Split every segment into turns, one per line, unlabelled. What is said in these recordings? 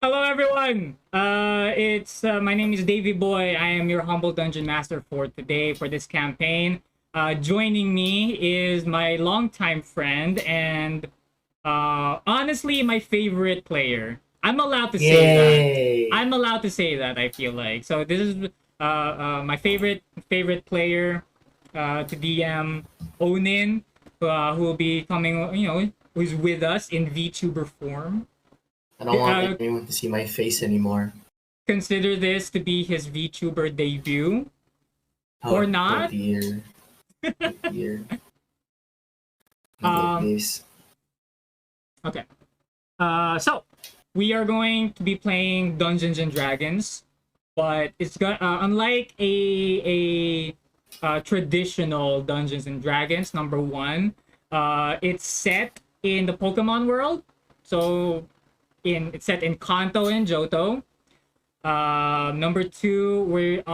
Hello, everyone. It's my name is Davy Boy. I am your humble dungeon master for today for this campaign. Joining me is my longtime friend and honestly my favorite player. I'm allowed to say that.
Yay!
I'm allowed to say that. I feel like so. This is my favorite player to DM Onin, who will be coming. Who's with us in VTuber form.
I don't want
Uh,
anyone to see my face anymore.
Consider this to be his VTuber debut or
Oh
not.
dear. Oh dear. Not like
Um,
this.
okay. So we are going to be playing Dungeons and Dragons, but it's got unlike a traditional Dungeons and Dragons. Number one, it's set in the Pokemon world, so it's set in Kanto and Johto. Number two, we're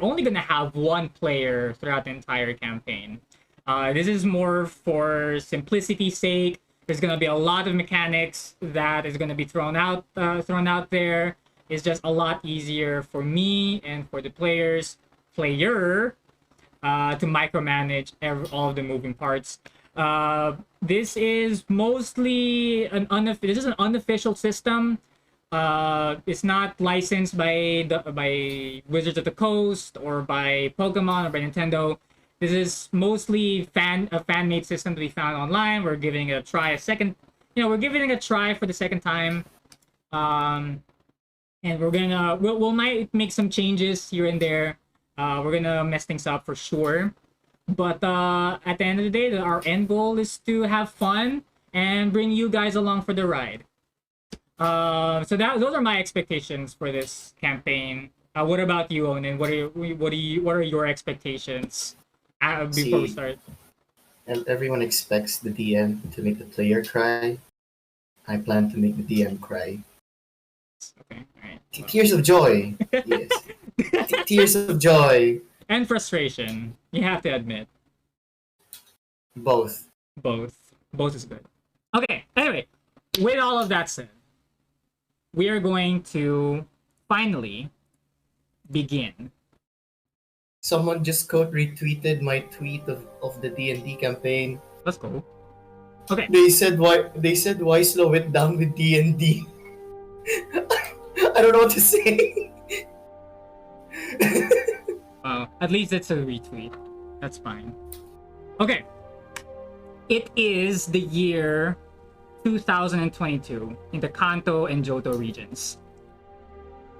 only gonna have one player throughout the entire campaign. This is more for simplicity's sake. There's gonna be a lot of mechanics that is gonna be thrown out there. It's just a lot easier for me and for the player to micromanage all of the moving parts. This is mostly this is an unofficial system. It's not licensed by Wizards of the Coast or by Pokemon or by Nintendo. This is mostly a fan made system to be found online. We're giving it a try a second. We're giving it a try for the second time. Um, and we'll might make some changes here and there. We're gonna mess things up for sure. But at the end of the day, our end goal is to have fun and bring you guys along for the ride. So those are my expectations for this campaign. What about you, Onin? What are your expectations before we
See,
start?
everyone expects the DM to make the player cry. I plan to make the DM cry.
Okay, all right.
Tears of joy. Yes. Tears of joy.
And frustration. You have to admit,
Both.
both is good. Okay. Anyway, with all of that said, we are going to finally begin.
Someone just quote retweeted my tweet of the D&D campaign.
Let's go. Okay.
They said why slow it down with D&D. I don't know what to say.
At least it's a retweet. That's fine. Okay. It is the year 2022 in the Kanto and Johto regions.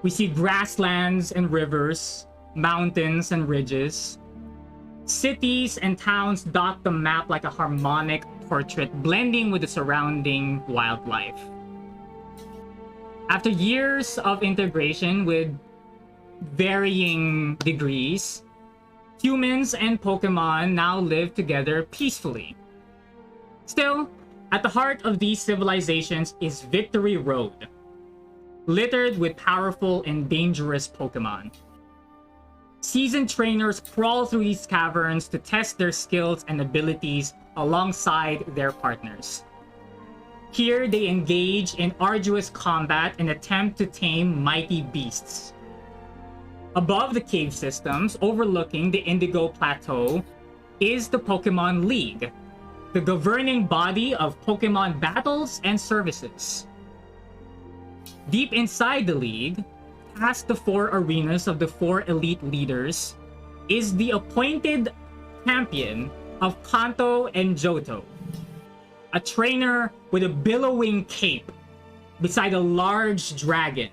We see grasslands and rivers, mountains and ridges. Cities and towns dot the map like a harmonic portrait, blending with the surrounding wildlife. After years of integration with varying degrees, humans and Pokemon now live together peacefully. Still, at the heart of these civilizations is Victory Road, littered with powerful and dangerous Pokemon. Seasoned trainers crawl through these caverns to test their skills and abilities alongside their partners. Here, they engage in arduous combat and attempt to tame mighty beasts. Above the cave systems, overlooking the Indigo Plateau, is the Pokemon League, the governing body of Pokemon battles and services. Deep inside the league, past the four arenas of the four elite leaders, is the appointed champion of Kanto and Johto, a trainer with a billowing cape beside a large dragon,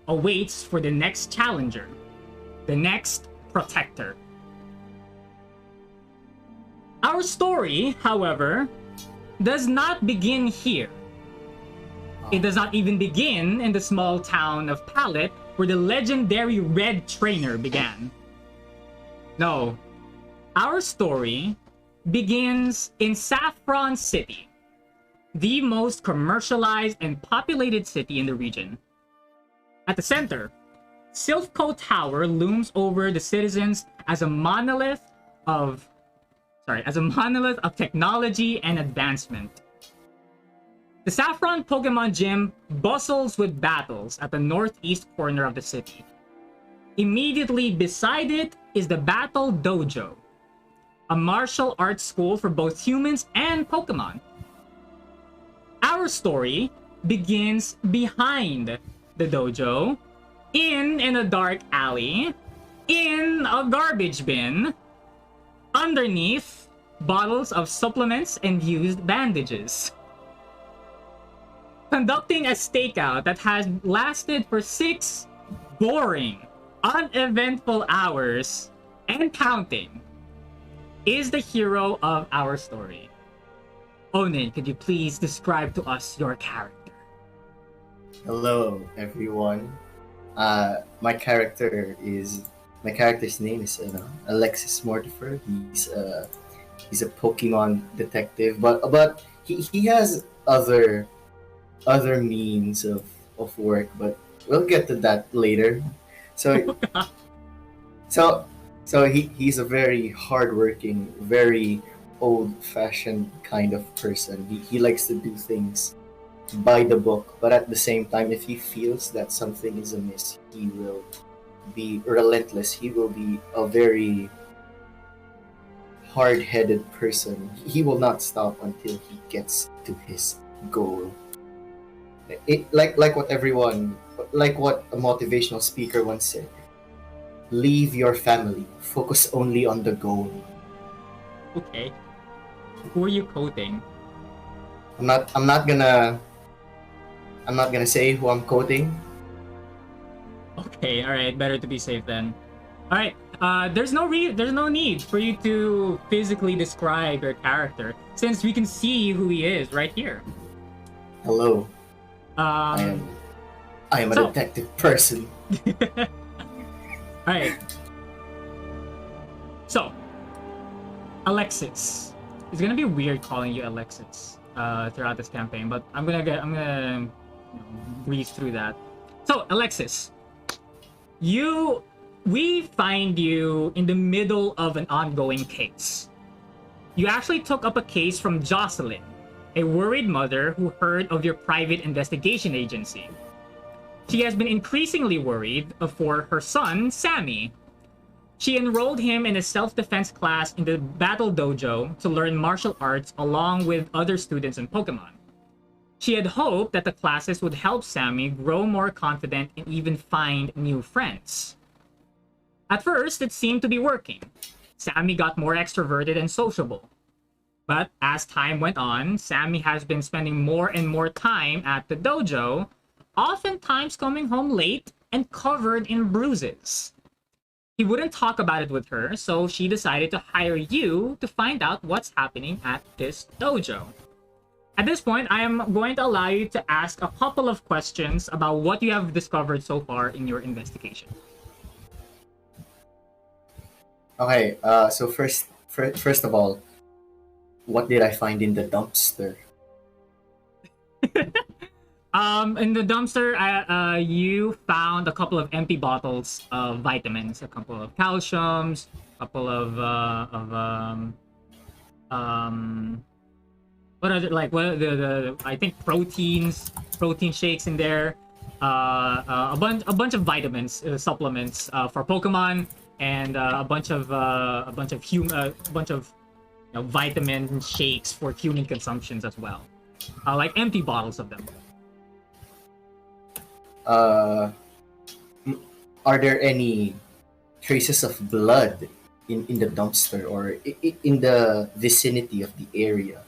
awaits for the next challenger, the next protector. Our story, however, does not begin here. It does not even begin in the small town of Pallet where the legendary Red Trainer began. No, our story begins in Saffron City, the most commercialized and populated city in the region. At the center, Silphco Tower looms over the citizens as a monolith of technology and advancement. The Saffron Pokemon Gym bustles with battles at the northeast corner of the city. Immediately beside it is the Battle Dojo, a martial arts school for both humans and Pokemon. Our story begins behind the dojo, in a dark alley, in a garbage bin, underneath bottles of supplements and used bandages. Conducting a stakeout that has lasted for 6 boring, uneventful hours and counting is the hero of our story. Onin, could you please describe to us your character?
Hello, everyone. My character's name is Alexis Mortifer. He's a Pokemon detective, but he has other means of work, but we'll get to that later. So so he's a very hardworking, very old-fashioned kind of person. He likes to do things by the book, but at the same time, if he feels that something is amiss, he will be relentless. He will be a very hard-headed person. He will not stop until he gets to his goal. Like what a motivational speaker once said, leave your family, focus only on the goal.
Okay. Who are you quoting?
I'm not gonna say who I'm quoting.
Okay, alright, better to be safe then. Alright, there's no need for you to physically describe your character, since we can see who he is right here.
Hello. I am a detective person.
Alright. So, Alexis. It's gonna be weird calling you Alexis throughout this campaign, but I'm gonna breeze through that. So, Alexis, we find you in the middle of an ongoing case. You actually took up a case from Jocelyn, a worried mother who heard of your private investigation agency. She has been increasingly worried for her son, Sammy. She enrolled him in a self-defense class in the Battle Dojo to learn martial arts along with other students in Pokemon. She had hoped that the classes would help Sammy grow more confident and even find new friends. At first, it seemed to be working. Sammy got more extroverted and sociable. But as time went on, Sammy has been spending more and more time at the dojo, oftentimes coming home late and covered in bruises. He wouldn't talk about it with her, so she decided to hire you to find out what's happening at this dojo. At this point, I am going to allow you to ask a couple of questions about what you have discovered so far in your investigation.
Okay, so first of all, what did I find in the dumpster?
In the dumpster, you found a couple of empty bottles of vitamins, a couple of calciums, a couple of what are the I think protein shakes in there, a bunch of vitamins, supplements for Pokemon, and a bunch of vitamin shakes for human consumptions as well, like empty bottles of them.
Are there any traces of blood in the dumpster or in the vicinity of the area?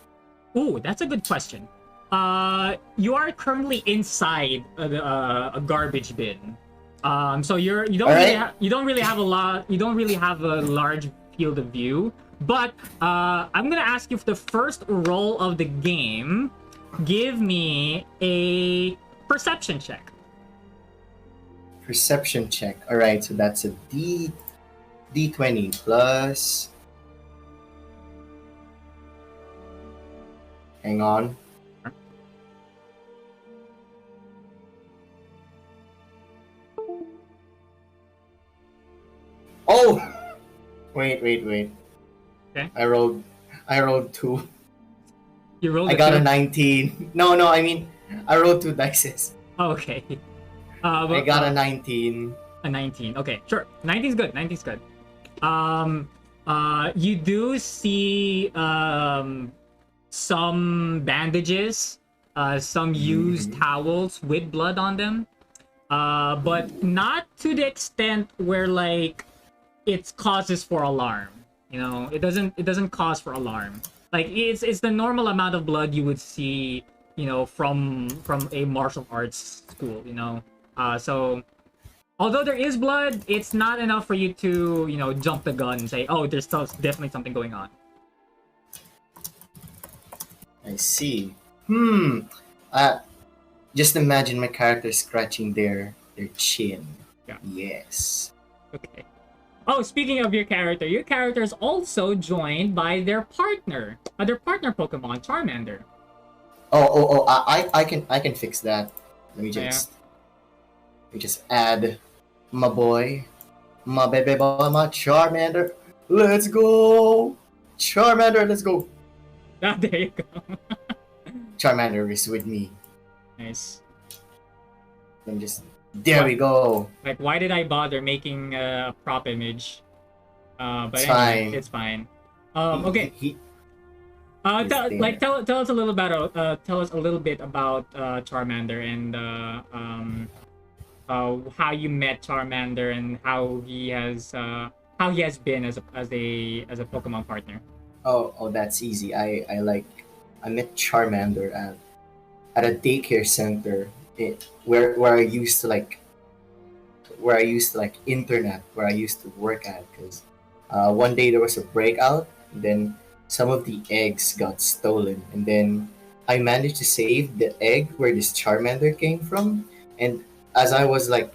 Ooh, that's a good question. You are currently inside a garbage bin. So you don't really have a large field of view. But I'm gonna ask you for the first roll of the game. Give me a perception check.
Perception check. All right, so that's a D20 plus. Hang on. Oh, wait.
Okay.
I rolled 2.
You rolled
I
a
got a
two?
19. No, I mean, I rolled two dices.
Oh, okay.
I
But,
got a 19.
a 19. Okay, sure. 19's good. 19's good. Um, you do see some bandages, some used
Mhm.
towels with blood on them. But not to the extent where like it causes for alarm. You know, it doesn't cause for alarm. Like it's the normal amount of blood you would see, you know, from a martial arts school. You know, so although there is blood, it's not enough for you to, you know, jump the gun and say, oh, there's still definitely something going on.
I see. Hmm. Uh, just imagine my character scratching their chin.
Yeah.
Yes.
Okay. Oh, speaking of your character is also joined by their partner Pokemon, Charmander.
I can fix that. Let me
Oh, yeah.
just add my boy, my baby boy, my Charmander. Let's go, Charmander. Let's go.
Ah, there you go.
Charmander is with me.
Nice.
Let me just. There
What?
we go.
Like, why did I bother making a prop image? But
It's
anyway,
fine.
it's fine.
He,
Okay.
he, he's there.
Tell us a little about tell us a little bit about Charmander and how you met Charmander and how he has been as a Pokemon partner.
Oh, that's easy. I met Charmander at a daycare center, where I used to internet, where I used to work at, because one day there was a breakout, and then some of the eggs got stolen, and then I managed to save the egg where this Charmander came from, and as I was like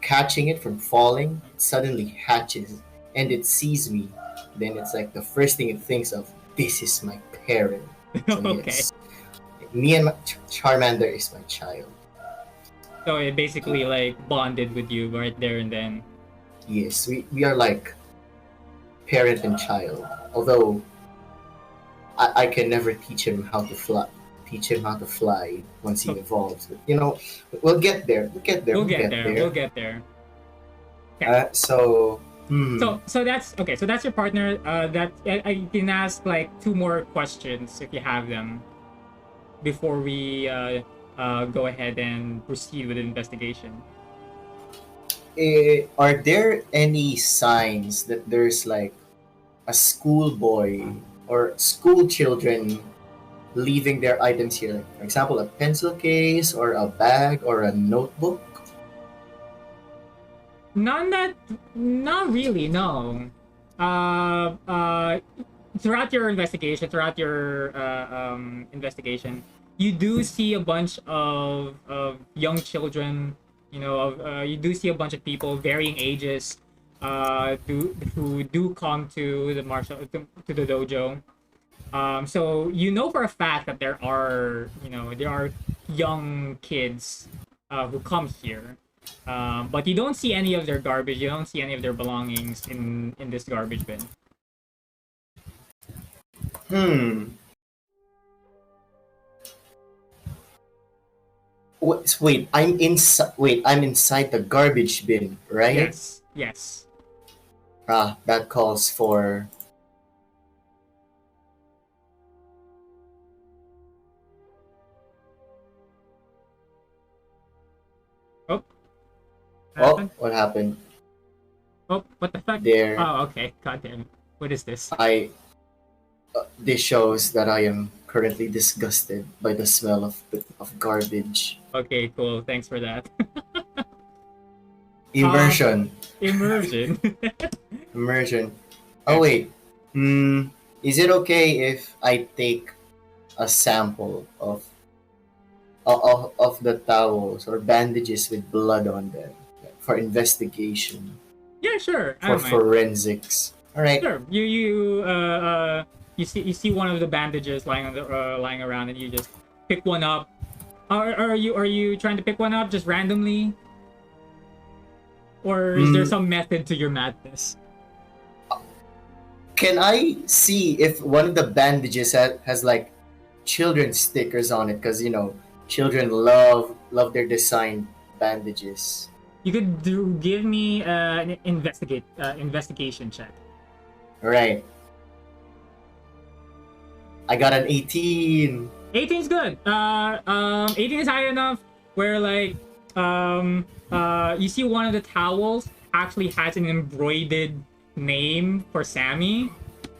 catching it from falling, it suddenly hatches and it sees me. Then it's like the first thing it thinks of, this is my parent. So
Okay.
yes, me and Charmander is my child.
So it basically like bonded with you right there and then.
Yes, we are like parent and child. Although I can never teach him how to fly. Teach him how to fly once he evolves. But, we'll get there. We'll get there.
We'll
We'll
get
get
there. We'll
there.
get there. Okay.
So,
So that's okay. So that's your partner. That I can ask like two more questions if you have them before we go ahead and proceed with the investigation.
are there any signs that there's like a schoolboy or school children leaving their items here? For example, a pencil case or a bag or a notebook?
None that, not really. No. Uh, uh, throughout your investigation, you do see a bunch of young children. You know, you do see a bunch of people, varying ages, who do come to to the dojo. So you know for a fact that there are young kids who come here, but you don't see any of their garbage. You don't see any of their belongings in this garbage bin.
Hmm. Wait, I'm inside. Wait, I'm inside the garbage bin, right?
Yes, yes.
That calls for.
Oh, what
Oh,
happened?
what happened
Oh, what the fuck?
there?
Oh, okay. God damn it. What is this?
I This shows that I am currently disgusted by the smell of garbage.
Okay, cool. Thanks for that. um,
Immersion.
Immersion.
Immersion. Oh wait. Is it okay if I take a sample of the towels or bandages with blood on them for investigation,
Yeah, sure. I
for
don't mind.
forensics? All right.
Sure. You see one of the bandages lying around, and you just pick one up. Are you trying to pick one up just randomly, or is there
Hmm.
some method to your madness?
Can I see if one of the bandages has like children's stickers on it because children love their designed bandages.
You could give me an investigation check.
Right. I got an 18.
18 is good. 18 is high enough where like you see one of the towels actually has an embroidered name for Sammy.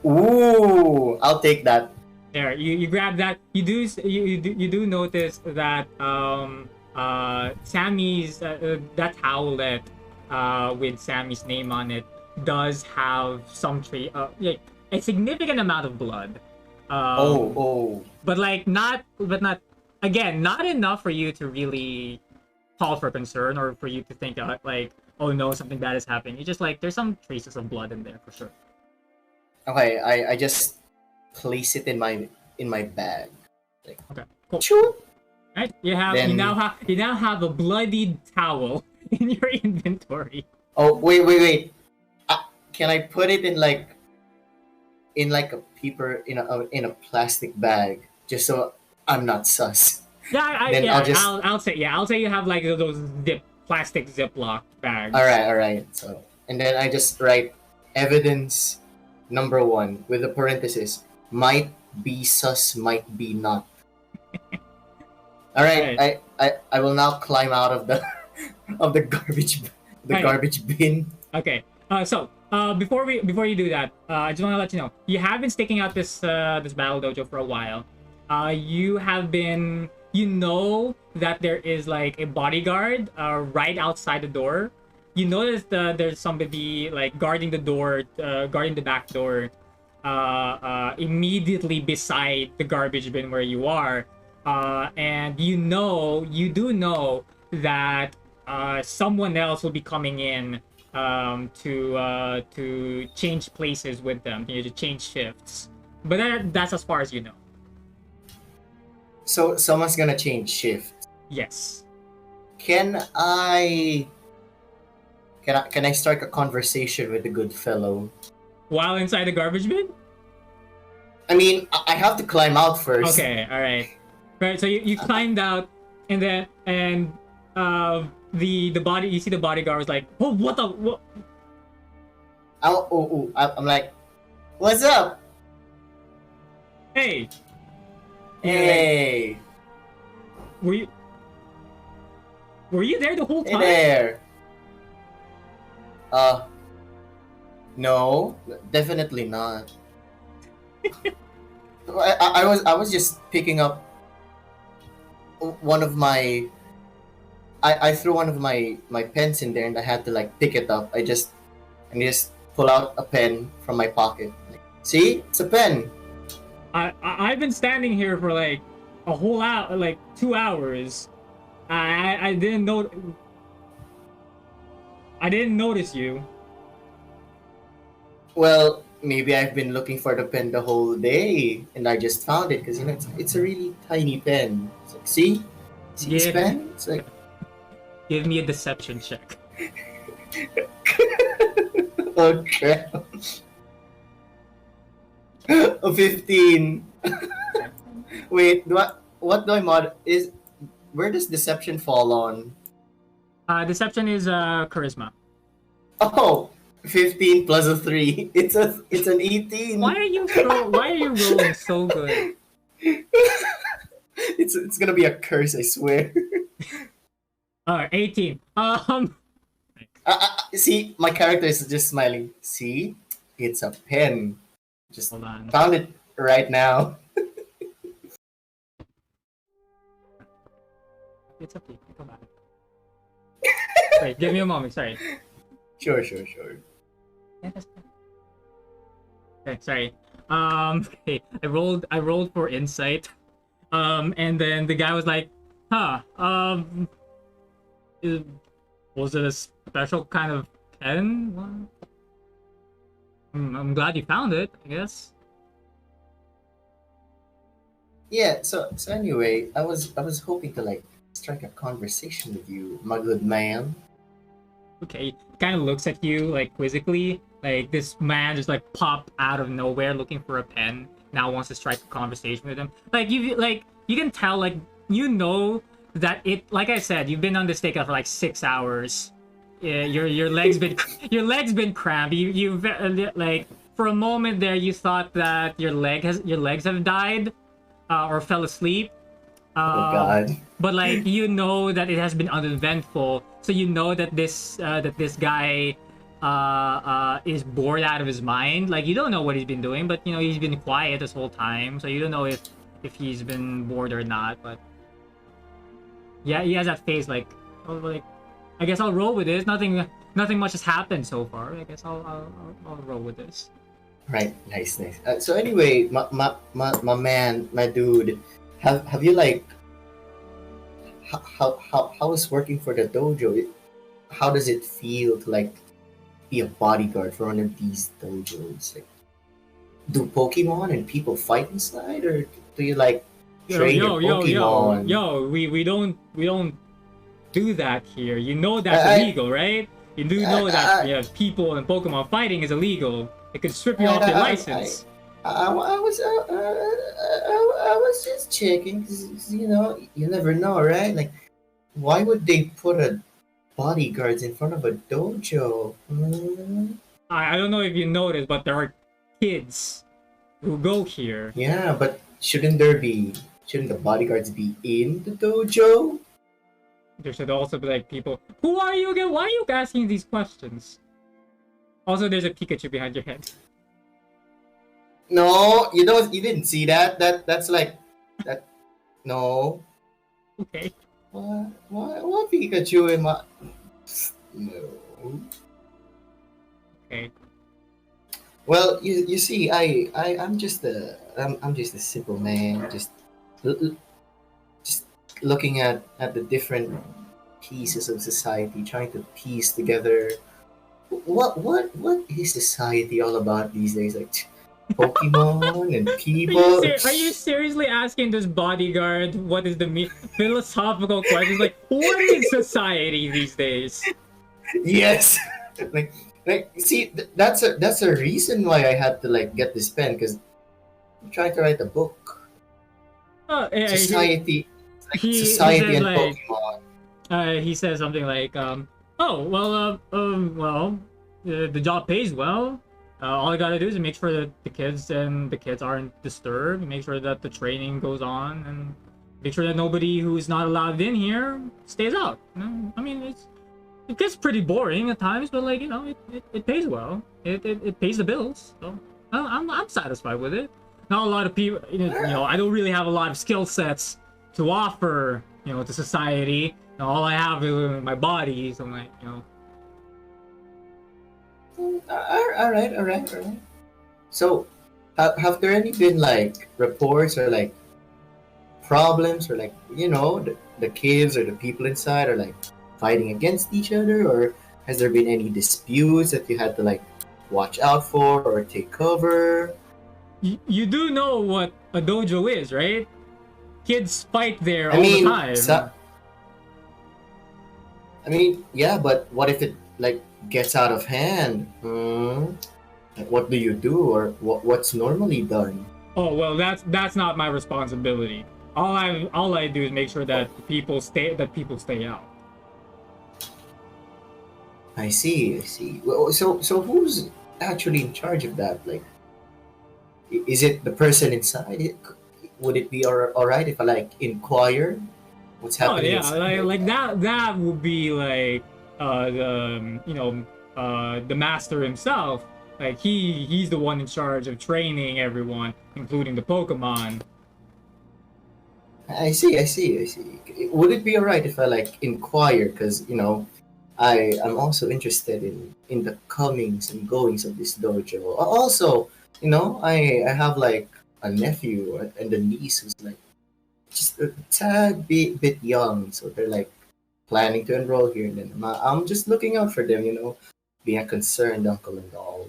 Ooh, I'll take that.
There, you grab that. You do notice that Sammy's that towelette with Sammy's name on it does have some like a significant amount of blood. But like not again, not enough for you to really call for concern or for you to think like, oh no, something bad is happening. It's just like there's some traces of blood in there for sure.
Okay, I just place it in my bag. Like,
okay, cool.
Choo!
Right, you now have a bloodied towel in your inventory.
Oh wait. Can I put it in like a paper in a plastic bag just so I'm not sus?
Yeah, I'll say you have like those plastic Ziploc bags.
All right. So and then I just write evidence number 1 with a parenthesis. Might be sus, might be not. All right. I will now climb out of the garbage bin.
Okay. So before you do that, I just want to let you know you have been sticking out this Battle Dojo for a while. You know that there is like a bodyguard right outside the door. You notice there's somebody like guarding the door, guarding the back door, immediately beside the garbage bin where you are, and you do know that someone else will be coming in to change places with them, to change shifts. But that's as far as you know.
So someone's gonna change shift.
Yes.
Can I start a conversation with the good fellow
while inside the garbage bin?
I mean, I have to climb out first.
Okay, all right. Right. So you climbed out, and then the body. You see the bodyguard was like, "Oh, what the what?"
I'm like, "What's up?"
Hey.
Hey.
Were you there the whole time?
Hey there. No, definitely not. I was just picking up one of my. I threw one of my pens in there and I had to like pick it up. I just pull out a pen from my pocket. Like, see, it's a pen.
I've been standing here for like a whole hour, like 2 hours. I didn't know. I didn't notice you.
Well, maybe I've been looking for the pen the whole day, and I just found it because it's a really tiny pen. It's like, see this pen? It's like,
give me a deception check.
Oh crap! A 15. Wait, what do I mod? Where does deception fall on?
Deception is charisma.
Oh, 15 plus a 3. It's an 18.
Why are you rolling so good?
It's gonna be a curse, I swear.
18.
See, my character is just smiling. See, it's a pen. Just found it right now.
It's okay. Come back. Wait, give me a moment. Sorry.
Sure.
Okay, sorry. Okay, I rolled for insight. And then the guy was like, "Huh. Was it a special kind of pen? I'm glad you found it, I guess."
Yeah. So anyway, I was hoping to like strike a conversation with you, my good man.
Okay, kind of looks at you like quizzically, like this man just like popped out of nowhere looking for a pen, now wants to strike a conversation with him. Like you can tell, like, you know that it, like I said, you've been on this takeout for like 6 hours. Yeah, your legs been your legs been cramped. You've like, for a moment there you thought that your legs have died, or fell asleep.
Oh God.
But like, you know that it has been uneventful, so you know that this guy is bored out of his mind. Like, you don't know what he's been doing, but you know he's been quiet this whole time, so you don't know if he's been bored or not. But yeah, he has that face like, oh, like, I guess I'll roll with this. Nothing much has happened so far. I guess I'll roll with this.
Right. Nice. So anyway, my man, my dude, have you like how is working for the dojo? How does it feel to like be a bodyguard for one of these dojos? Like, do Pokemon and people fight inside, or do you like train your Pokemon?
We don't do that here. You know that's illegal, right? You do know that people and Pokemon fighting is illegal. It could strip you off your license.
I was just checking, 'cause, you know, you never know, right? Like, why would they put a bodyguards in front of a dojo?
I don't know if you noticed, but there are kids who go here.
Yeah, but shouldn't the bodyguards be in the dojo?
There should also be like people. Who are you again? Why are you asking these questions? Also, there's a Pikachu behind your head.
No, you didn't see that. That's like that. No.
Okay.
What Pikachu in my? No.
Okay.
Well, you see, I'm just a simple man, just looking at the different pieces of society, trying to piece together what is society all about these days, like Pokemon and people.
Are you seriously asking this bodyguard what is the philosophical questions? Like, what is society these days?
Yes. like see, that's a reason why I had to like get this pen, because I'm trying to write a book. Society. Society and like,
Pokemon. He says something like, the job pays well. All I gotta do is make sure that the kids aren't disturbed, make sure that the training goes on, and make sure that nobody who's not allowed in here stays out. You know? I mean, it gets pretty boring at times, but like, you know, it pays well. It pays the bills. So I'm satisfied with it. Not a lot of people, you know, I don't really have a lot of skill sets to offer, you know, to society. You know, all I have is my body, so I'm like, you know.
All right. So, have there any been like reports or like problems, or like, you know, the kids or the people inside are like fighting against each other, or has there been any disputes that you had to like watch out for or take cover?
You do know what a dojo is, right? Kids fight there all the time.
Yeah, but what if it like gets out of hand? Like, what do you do, or what's normally done?
Oh well, that's not my responsibility. All I do is make sure that people stay out.
I see. Well, so who's actually in charge of that? Like, is it the person inside? Would it be all right if I like inquire what's happening?
Oh yeah, like that would be like the master himself. Like he's the one in charge of training everyone, including the Pokemon.
I see. Would it be all right if I like inquire? Because, you know, I'm also interested in the comings and goings of this dojo. Also, you know, I have like a nephew and a niece who's like just a tad bit young, so they're like planning to enroll here, and then I'm just looking out for them, you know, being a concerned uncle and all.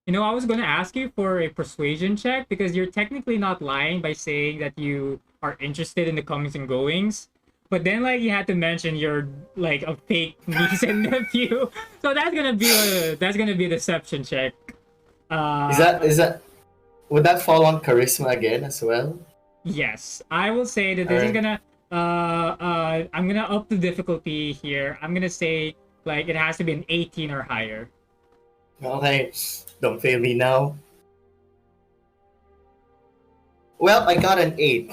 You know, I was going to ask you for a persuasion check, because you're technically not lying by saying that you are interested in the comings and goings. But then, like, you had to mention you're like a fake niece and nephew, so that's gonna be a deception check.
Would that fall on charisma again as well?
Yes, I will say that
All
this is
right.
gonna I'm gonna up the difficulty here. I'm gonna say like it has to be an 18 or higher.
Okay. Don't fail me now. Well, I got an 8.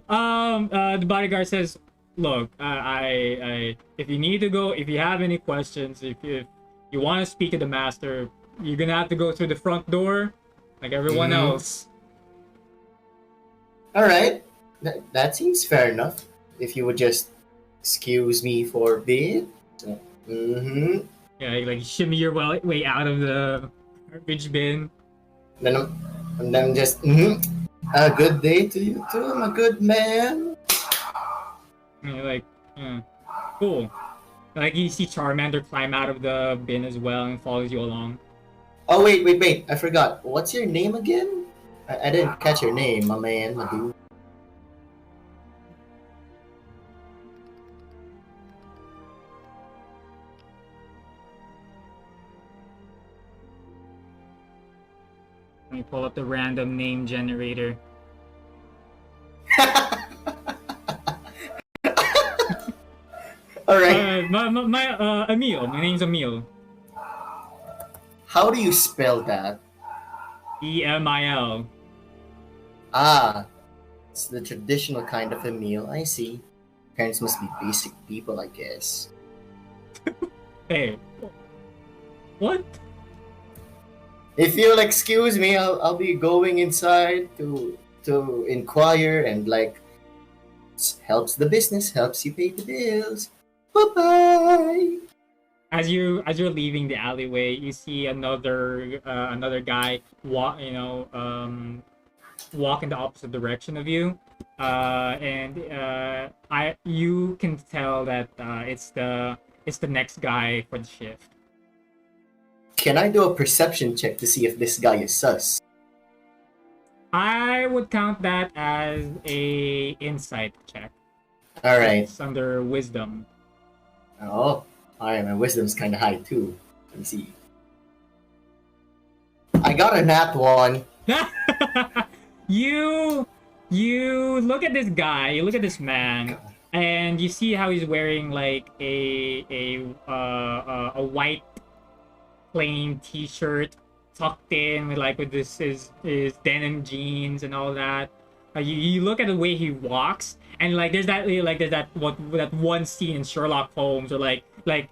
The bodyguard says, "Look, if you need to go, if you have any questions, if you want to speak to the master, you're gonna have to go through the front door, like everyone
Mm-hmm.
else."
All right. That seems fair enough. If you would just excuse me for a bit. Mm-hmm.
Yeah, like shimmy your way out of the garbage bin.
Then and then just a good day to you too, my good man.
And you're like, yeah, cool. Like you see Charmander climb out of the bin as well and follows you along.
Oh wait! I forgot. What's your name again? I didn't catch your name, my man, my dude.
Let me pull up the random name generator.
All right.
Emil. My name's Emil.
How do you spell that?
Emil.
Ah, it's the traditional kind of a meal. I see. Parents must be basic people, I guess.
Hey, what?
If you'll excuse me, I'll be going inside to inquire and like helps the business, helps you pay the bills. Bye bye.
As you're leaving the alleyway, you see another guy walk in the opposite direction of you, and I you can tell that it's the next guy for the shift.
Can I do a perception check to see if this guy is sus?
I would count that as a insight check.
All right.
It's under wisdom.
Oh, all right. My wisdom's kind of high too. Let me see. I got a nat one.
you you look at this guy, you look at this man, and you see how he's wearing like a white plain t-shirt tucked in with his denim jeans and all that. You look at the way he walks, and there's that one scene in Sherlock Holmes where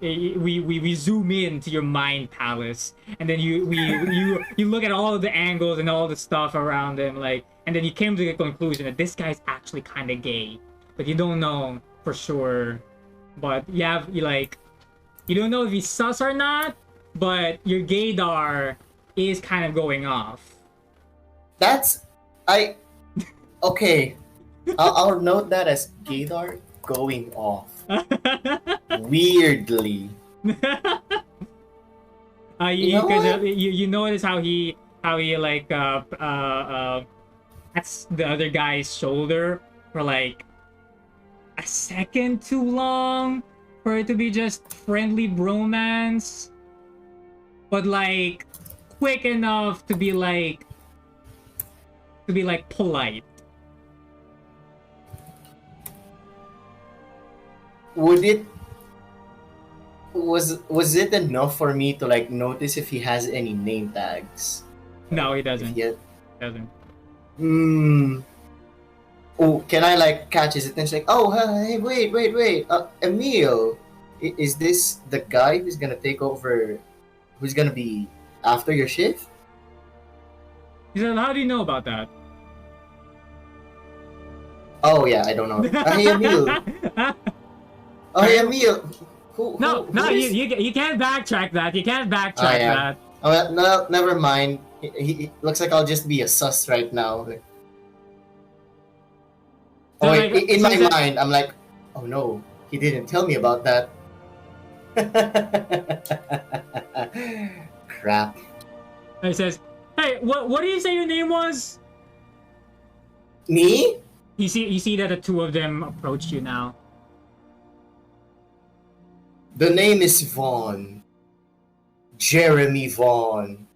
we zoom in to your mind palace, and then you look at all of the angles and all the stuff around him, and then you came to the conclusion that this guy's actually kind of gay, but you don't know for sure. But you don't know if he's sus or not, but your gaydar is kind of going off.
That's I. Okay, I'll note that as Gaydar going off. Weirdly. You know
Because
what?
you notice how he that's the other guy's shoulder for like a second too long for it to be just friendly bromance, but like quick enough to be polite.
Would it was it enough for me to like notice if he has any name tags?
No, he
If
doesn't.
he had,
Doesn't.
hmm. Oh, can I like catch his attention? Like, oh, hey, wait, Emil, is this the guy who's gonna take over? Who's gonna be after your shift?
He said, "How do you know about that?"
Oh yeah, I don't know. Hey Emil. Oh hey Emil.
No,
Who
no,
is?
you can't backtrack that. You can't
Oh
backtrack
yeah.
that.
Oh no, never mind. He looks like I'll just be a sus right now.
So
Oh wait,
like,
in
so
my
he said,
mind, I'm like, oh no, he didn't tell me about that. Crap.
he says, "Hey, what do you say your name was?"
Me?
You see that the two of them approach you now.
The name is Vaughn. Jeremy Vaughn.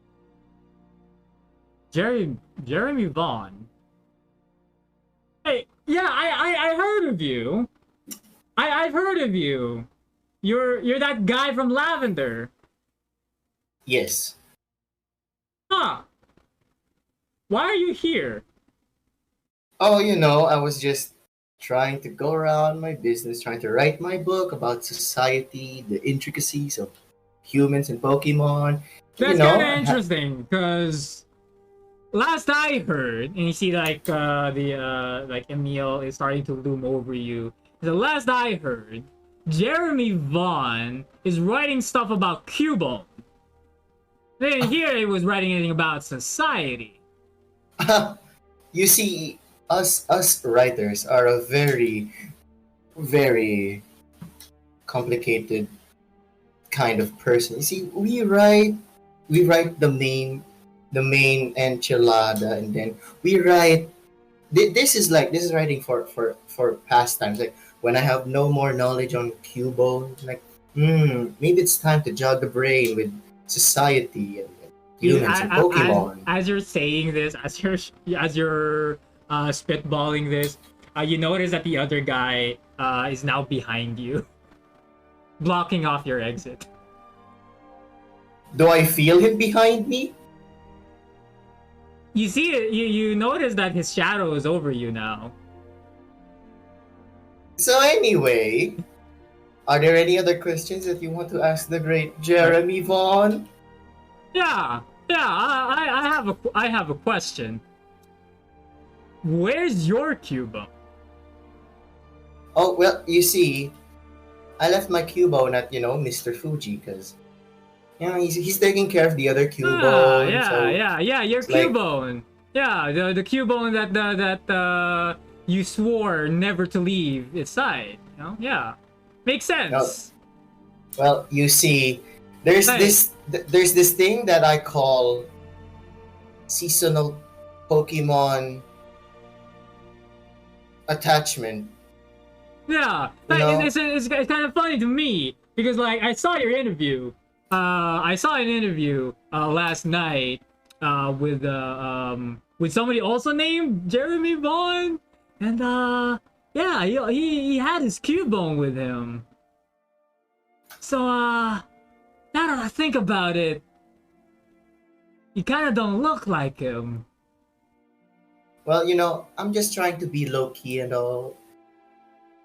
Jeremy Vaughn. Hey, yeah, I heard of you. I've heard of you. You're that guy from Lavender.
Yes.
Huh. Why are you here?
Oh, I was just trying to go around my business, trying to write my book about society, the intricacies of humans and Pokemon.
That's kind of
Ha-
interesting, because last I heard, and you see like like Emil is starting to loom over you. The last I heard, Jeremy Vaughn is writing stuff about Cubone. I didn't hear he was writing anything about society.
you see, us writers are a very, very complicated kind of person. You see, we write the main enchilada, and then we write. This is writing for pastimes. Like when I have no more knowledge on Cubo, like maybe it's time to jog the brain with society and humans and Pokemon.
As you're saying this, as you're spitballing this, you notice that the other guy is now behind you, blocking off your exit.
Do I feel him behind me?
You see it. You notice that his shadow is over you now.
So anyway, are there any other questions that you want to ask the great Jeremy Vaughn?
Yeah. I have a question. Where's your Cubone?
Oh well, you see, I left my Cubone at Mr. Fuji because he's taking care of the other Cubone.
Your
it's like-
Cubone. Yeah, the Cubone that you swore never to leave its side. Yeah, makes sense.
Well, you see, there's
Nice.
there's this thing that I call seasonal Pokemon attachment.
Yeah,
You know?
it's kind of funny to me because like I saw your interview. I saw an interview last night with somebody also named Jeremy Vaughn, and yeah, he had his Cubone with him. So now that I think about it, you kind of don't look like him.
Well, I'm just trying to be low key and all.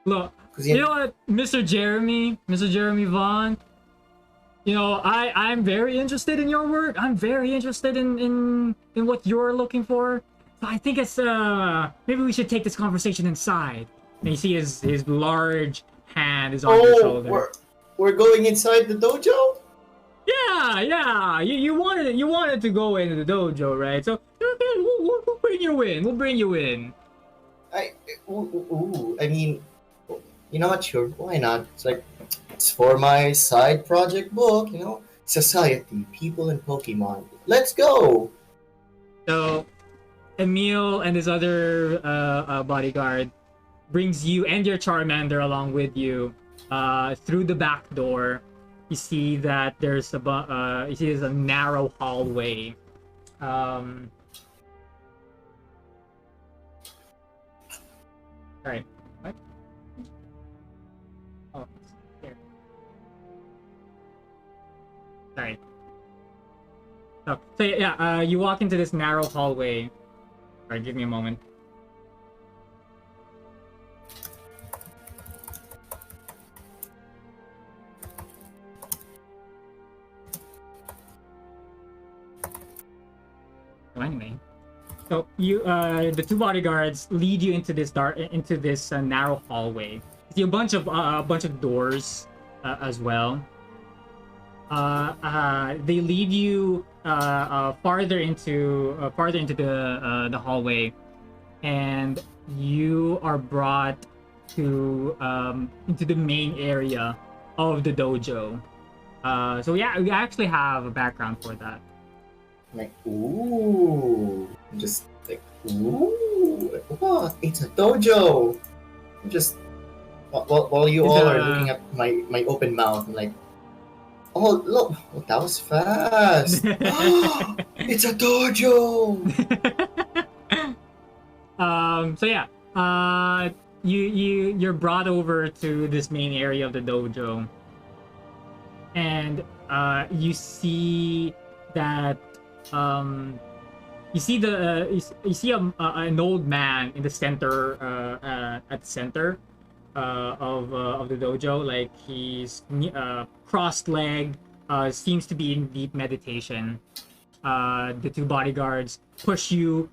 Look,
'Cause
you know what, Mr. Jeremy Vaughn. I'm very interested in your work. I'm very interested in what you're looking for. So I think it's maybe we should take this conversation inside. And you see his large hand is on your shoulder.
We're going inside the dojo?
Yeah. You wanted to go into the dojo, right? So we'll bring you in. We'll bring you in.
I mean, you know what? Sure, why not? It's for my side project book. Society, people, and Pokemon. Let's go.
So Emil and his other bodyguard brings you and your Charmander along with you through the back door. You see that there's a narrow hallway. Sorry. What? Oh, here. Sorry. So yeah, you walk into this narrow hallway. Alright, give me a moment. So anyway, so the two bodyguards lead you into this narrow hallway. You see a bunch of doors as well. They lead you farther into the hallway, and you are brought to into the main area of the dojo. So yeah, we actually have a background for that.
Like, ooh, I'm just like, ooh, what? It's a dojo. I'm just while you all are looking at my open mouth, I'm like, Oh, look. Oh, that was fast. It's a dojo.
So yeah, you're brought over to this main area of the dojo, and you see that you see you see an old man in the center at the center of the dojo. Like he's crossed-legged, seems to be in deep meditation. The two bodyguards push you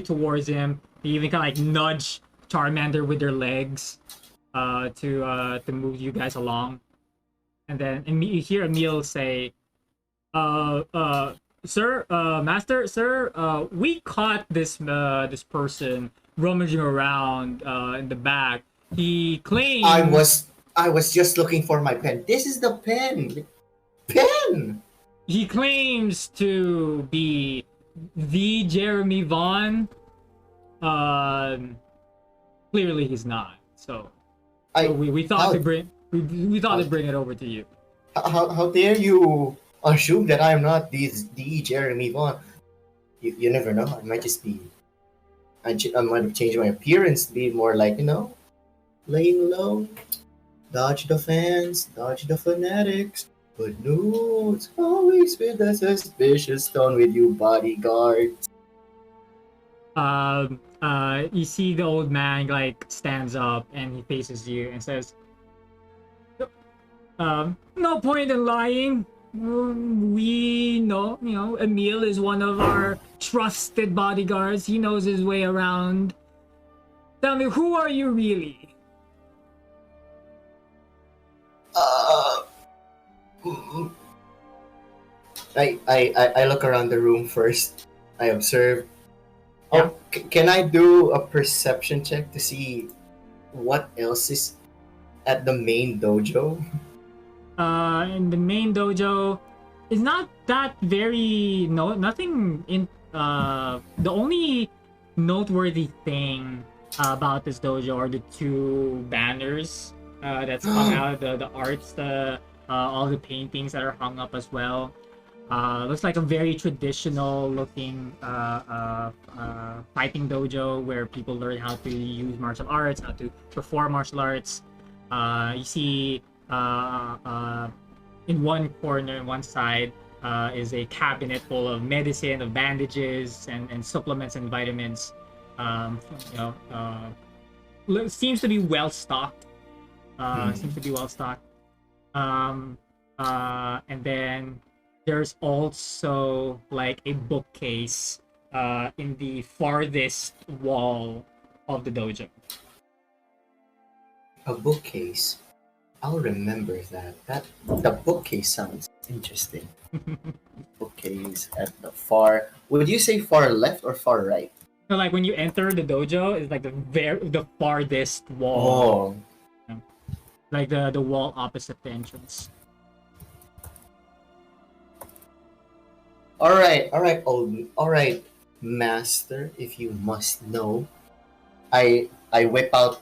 towards him. They even kind of like nudge Charmander with their legs to move you guys along. And then you hear Emil say, sir, master, sir, we caught this person rummaging around in the back. He claims
I was just looking for my pen. This is the pen. Pen.
he claims to be the Jeremy Vaughn. Clearly he's not. So we thought to bring we thought to bring it over to you.
How dare you assume that I am not the Jeremy Vaughn? You never know. I might just be. I might have changed my appearance to be more like, laying low, dodge the fans, dodge the fanatics. But no, it's always with a suspicious tone with you bodyguards.
You see the old man like stands up and he faces you and says, no point in lying. We know, Emil is one of our trusted bodyguards. He knows his way around. Tell me, who are you really?
I look around the room first. I observe.
Yeah.
Can I do a perception check to see what else is at the main dojo?
In the main dojo, it's not that very nothing in the only noteworthy thing about this dojo are the two banners that's hung out, the arts, all the paintings that are hung up as well. Looks like a very traditional looking fighting dojo where people learn how to use martial arts, how to perform martial arts. You see in one corner, one side, is a cabinet full of medicine, of bandages, and supplements and vitamins. Seems to be well stocked. Seems to be well stocked. And then there's also like a bookcase in the farthest wall of the dojo.
A bookcase. I'll remember that. The bookcase sounds interesting. Bookcase at the far. Would you say far left or far right?
So like when you enter the dojo, it's like the farthest wall.
Oh.
Like the wall opposite the entrance.
All right, master. If you must know, I whip out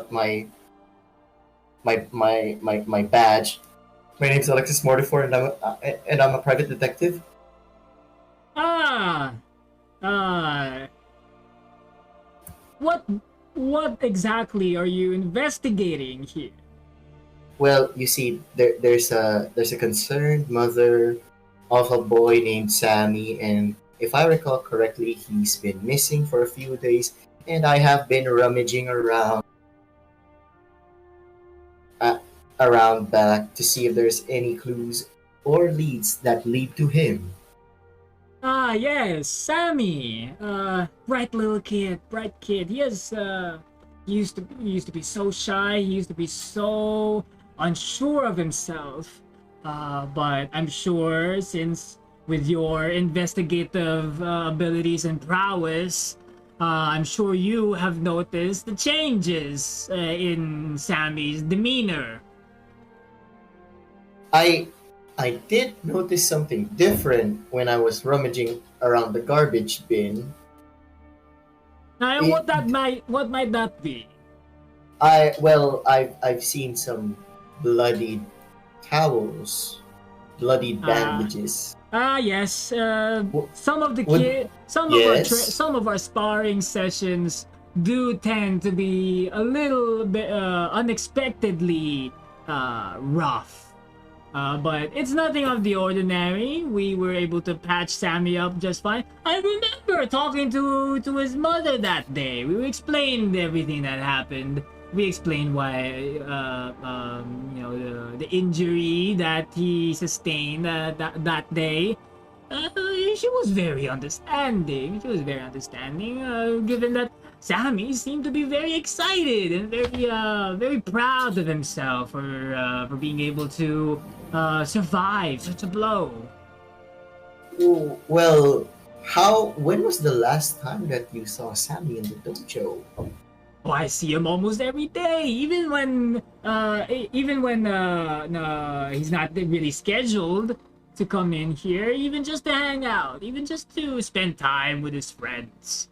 my badge. My name's Alexis Mortifer, and I'm a private detective.
What exactly are you investigating here?
Well, you see, there's a concerned mother of a boy named Sammy, and if I recall correctly, he's been missing for a few days, and I have been rummaging around back to see if there's any clues or leads that lead to him.
Ah, yes, Sammy. Bright little kid, bright kid. He used to be so shy. He used to be so unsure of himself. But I'm sure since with your investigative abilities and prowess, I'm sure you have noticed the changes in Sammy's demeanor.
I did notice something different when I was rummaging around the garbage bin.
What might that be?
I've seen some bloodied towels, bloodied
Uh,
bandages.
yes.
W-
Some of the
Would yes?
some of our sparring sessions do tend to be a little bit unexpectedly rough. But it's nothing of the ordinary. We were able to patch Sammy up just fine. I remember talking to his mother that day. We explained everything that happened. We explained why, the injury that he sustained that day. She was very understanding. Given that Sammy seemed to be very excited and very proud of himself for being able to survive such a blow.
Well, how? When was the last time that you saw Sammy in the dojo?
Oh, I see him almost every day, even when he's not really scheduled to come in here, even just to hang out, even just to spend time with his friends.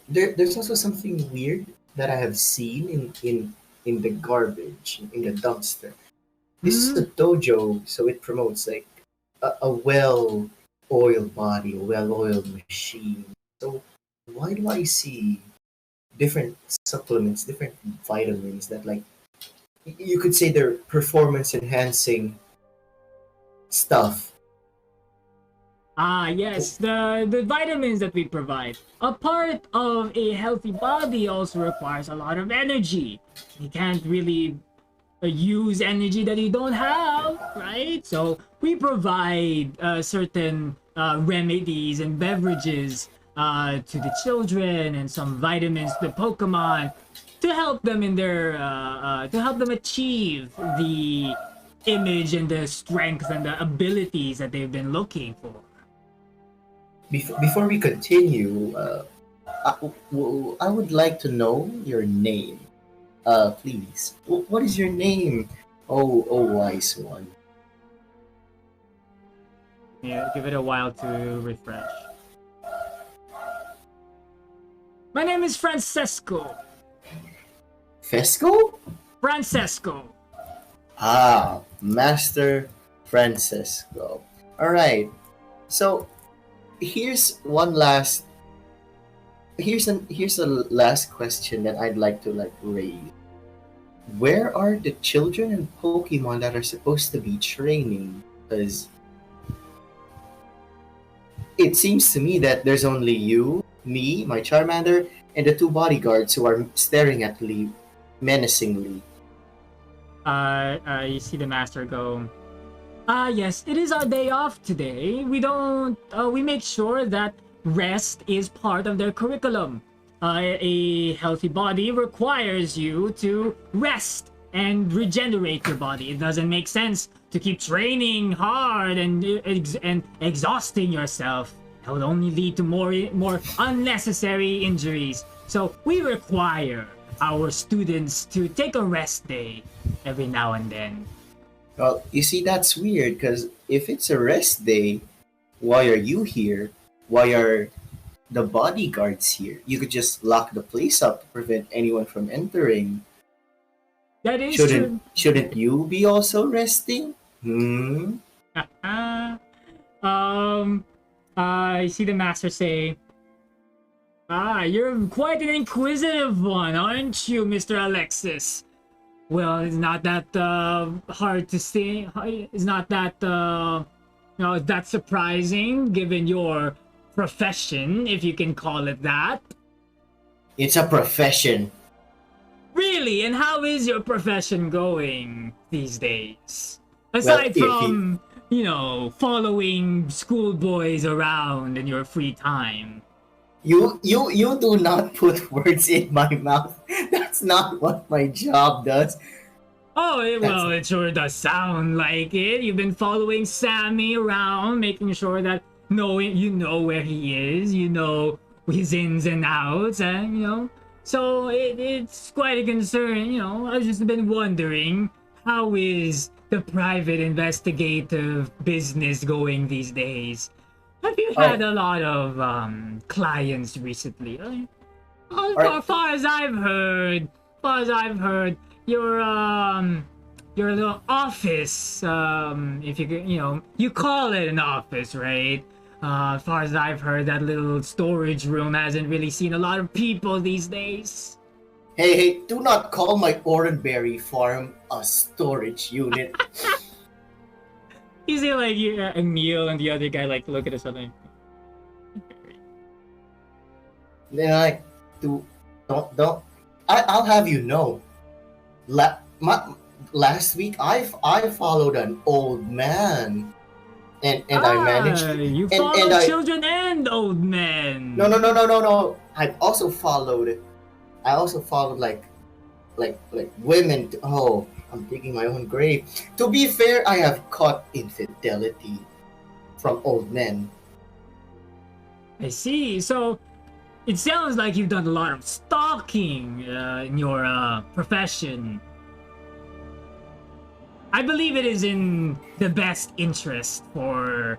There's also something weird that I have seen in the garbage in the dumpster. This is
Hmm.
a dojo, so it promotes like a well-oiled body, a well-oiled machine. So why do I see different supplements, different vitamins that like you could say they're performance enhancing stuff?
Ah, yes, the vitamins that we provide. A part of a healthy body also requires a lot of energy. You can't really use energy that you don't have, right? So we provide certain remedies and beverages to the children and some vitamins to the Pokemon to help them in their to help them achieve the image and the strength and the abilities that they've been looking for.
Before we continue, I would like to know your name. Please. What is your name? Oh, wise one.
Yeah, give it a while to refresh. My name is Francesco.
Fesco?
Francesco.
Ah, Master Francesco. All right. So here's one last. Here's a last question that I'd like to like raise. Where are the children and Pokemon that are supposed to be training? Because it seems to me that there's only you, me, my Charmander, and the two bodyguards who are staring at me menacingly.
You see the master go. Yes, it is our day off today. We make sure that rest is part of their curriculum. A healthy body requires you to rest and regenerate your body. It doesn't make sense to keep training hard and exhausting yourself. That will only lead to more unnecessary injuries. So we require our students to take a rest day every now and then.
Well, you see, that's weird because if it's a rest day, why are you here? Why are the bodyguards here? You could just lock the place up to prevent anyone from entering.
That is
Shouldn't
true.
shouldn't you be also resting?
um, I see the master say, "Ah, you're quite an inquisitive one, aren't you, Mr. Alexis? Well, it's not that hard to see. It's not that that surprising given your profession, if you can call it that.
It's a profession.
Really? And how is your profession going these days?
Well,
Aside
if you
from, following schoolboys around in your free time.
you do not put words in my mouth. That's not what my job does.
Oh,
That's
well, it sure does sound like it. You've been following Sammy around, making sure that you know where he is, you know his ins and outs, and So it's quite a concern, I've just been wondering, how is the private investigative business going these days? Have you
all
had
right.
a lot of clients recently?
All
As
right.
far as I've heard, your your little office. If you could, you call it an office, right? As far as I've heard, that little storage room hasn't really seen a lot of people these days.
Hey, do not call my Oranberry farm a storage unit.
You see, like, Emil and the other guy, like, look at each other.
Then I don't. I'll have you know. Last week I followed an old man, and I managed.
You
and
follow
I
children and old men.
no. I also followed like women. Oh, I'm digging my own grave. To be fair, I have caught infidelity from old men.
I see. So it sounds like you've done a lot of stalking in your profession. I believe it is in the best interest for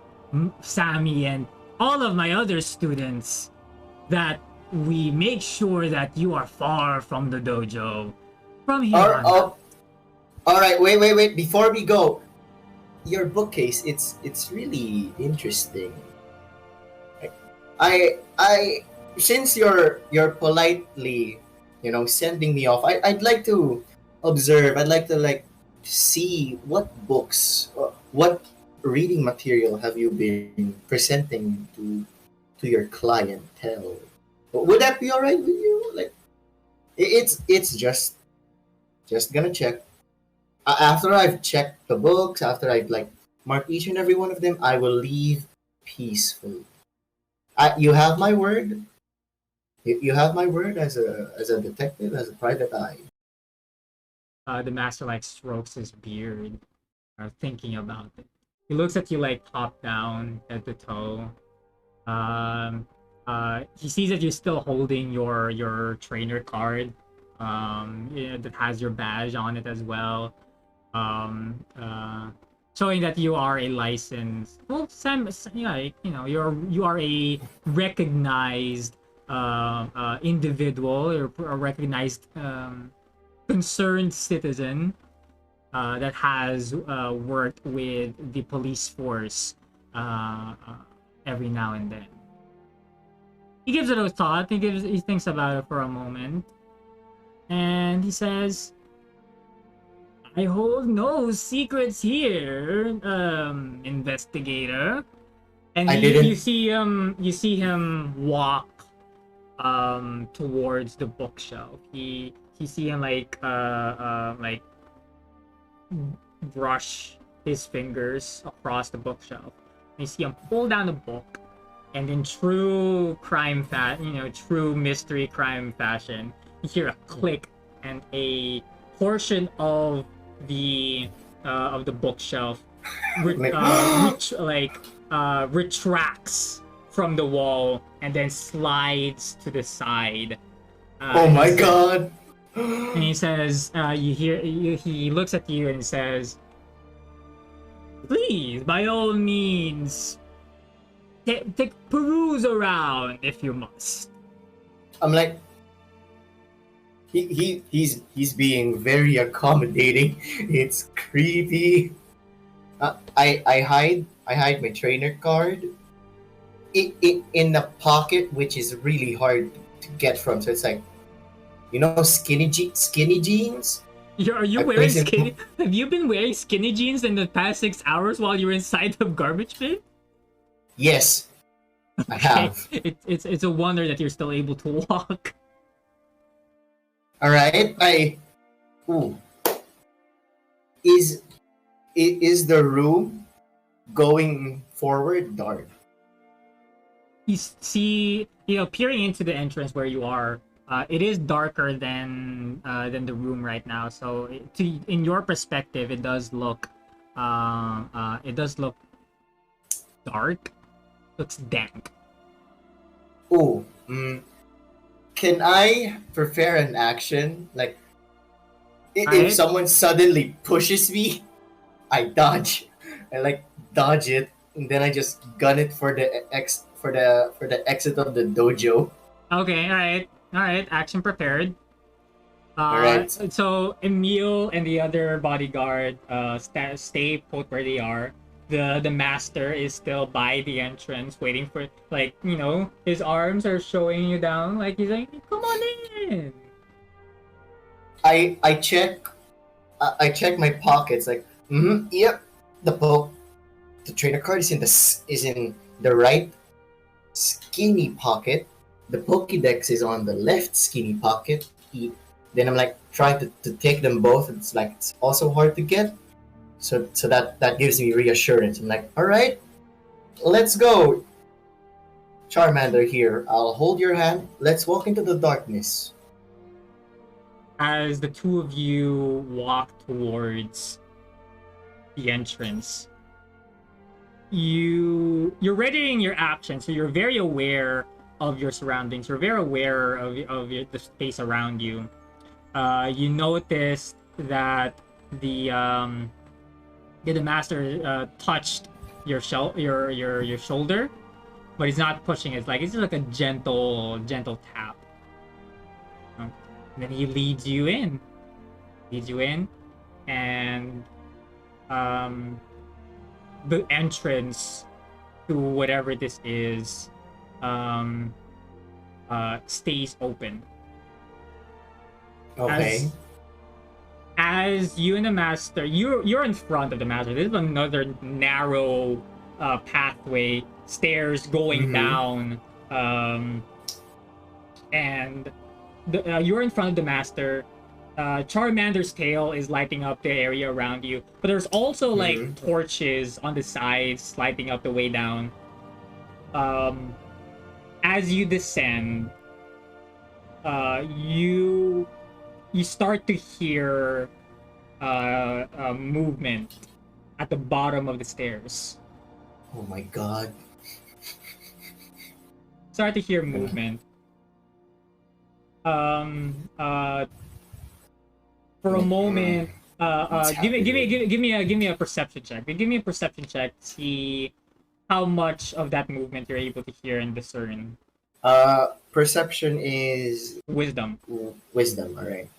Sammy and all of my other students that we make sure that you are far from the dojo. From here on.
All right. Wait. Before we go, your bookcase. It's really interesting. I since you're politely, sending me off. I'd like to observe. I'd like to see what books, what reading material have you been presenting to your clientele. Would that be all right with you? Like, it's just gonna check. After I've checked the books, after I've marked each and every one of them, I will leave peacefully. You have my word. You have my word as a detective, as a private eye.
The master strokes his beard, thinking about it. He looks at you top down, head to toe. He sees that you're still holding your trainer card, that has your badge on it as well, showing that you are a licensed. Well, you are a recognized individual, or a recognized concerned citizen that has worked with the police force every now and then. He gives it a thought. He thinks about it for a moment, and he says, "I hold no secrets here, investigator." And you see him walk towards the bookshelf. You see him brush his fingers across the bookshelf. You see him pull down the book, and in true true mystery crime fashion, you hear a click, and a portion of the bookshelf retracts from the wall and then slides to the side.
Oh my god!
And he says, he looks at you and says, "Please, by all means, take peruse around if you must."
I'm like, he's being very accommodating. It's creepy. I hide my trainer card in a pocket, which is really hard to get from. So it's skinny jeans.
Are you wearing skinny? Have you been wearing skinny jeans in the past 6 hours while you're inside the garbage bin?
Yes, I have.
It's a wonder that you're still able to walk.
All right, Is the room going forward dark?
You see, peering into the entrance where you are, it is darker than the room right now. So, in your perspective, it does look dark. Looks dank.
Oh, can I prepare an action? If someone suddenly pushes me, I dodge. I dodge it, and then I just gun it for the exit of the dojo.
Okay, all right. Action prepared.
All right.
So Emil and the other bodyguard stay put where they are. The master is still by the entrance, waiting for, like, his arms are showing you down, like he's like, come on in.
I check. I check my pockets. Like, yep. The trainer card is in the right skinny pocket. The Pokédex is on the left skinny pocket. Then I'm like trying to take them both. It's like it's also hard to get. So that gives me reassurance. I'm like, all right, let's go. Charmander here. I'll hold your hand. Let's walk into the darkness.
As the two of you walk towards the entrance, you're readying your actions, so you're very aware of your surroundings. You're very aware of the space around you. You notice that the master touched your shoulder, but he's not pushing it. It's just like a gentle tap. And then he leads you in, and the entrance to whatever this is stays open.
Okay.
As you and the master, you're in front of the master. This is another narrow pathway, stairs going down, and you're in front of the master. Charmander's tail is lighting up the area around you, but there's also like torches on the sides lighting up the way down. As you descend, you start to hear movement at the bottom of the stairs.
Oh my god.
Start to hear movement. For a moment, give me a perception check. Give me a perception check to see how much of that movement you're able to hear and discern.
Perception is
Wisdom.
Wisdom, alright.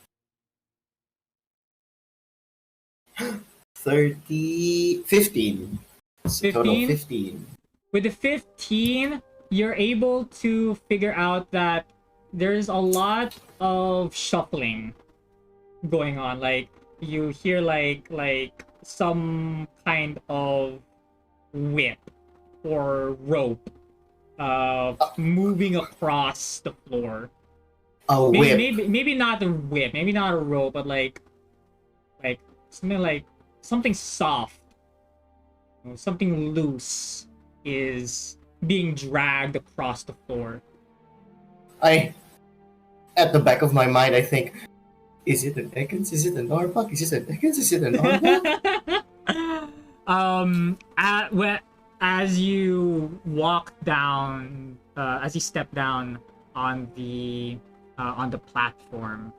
15. So total 15.
With the 15, you're able to figure out that there's a lot of shuffling going on. Like, you hear like some kind of whip or rope moving across the floor.
A whip.
Maybe not a whip, maybe not a rope, but like something soft, something loose is being dragged across the floor.
At the back of my mind, I think, is it an Ekans? Is it an Arbok? Is it an Ekans? Is it an
Arbok? As you walk down, as you step down on the platform,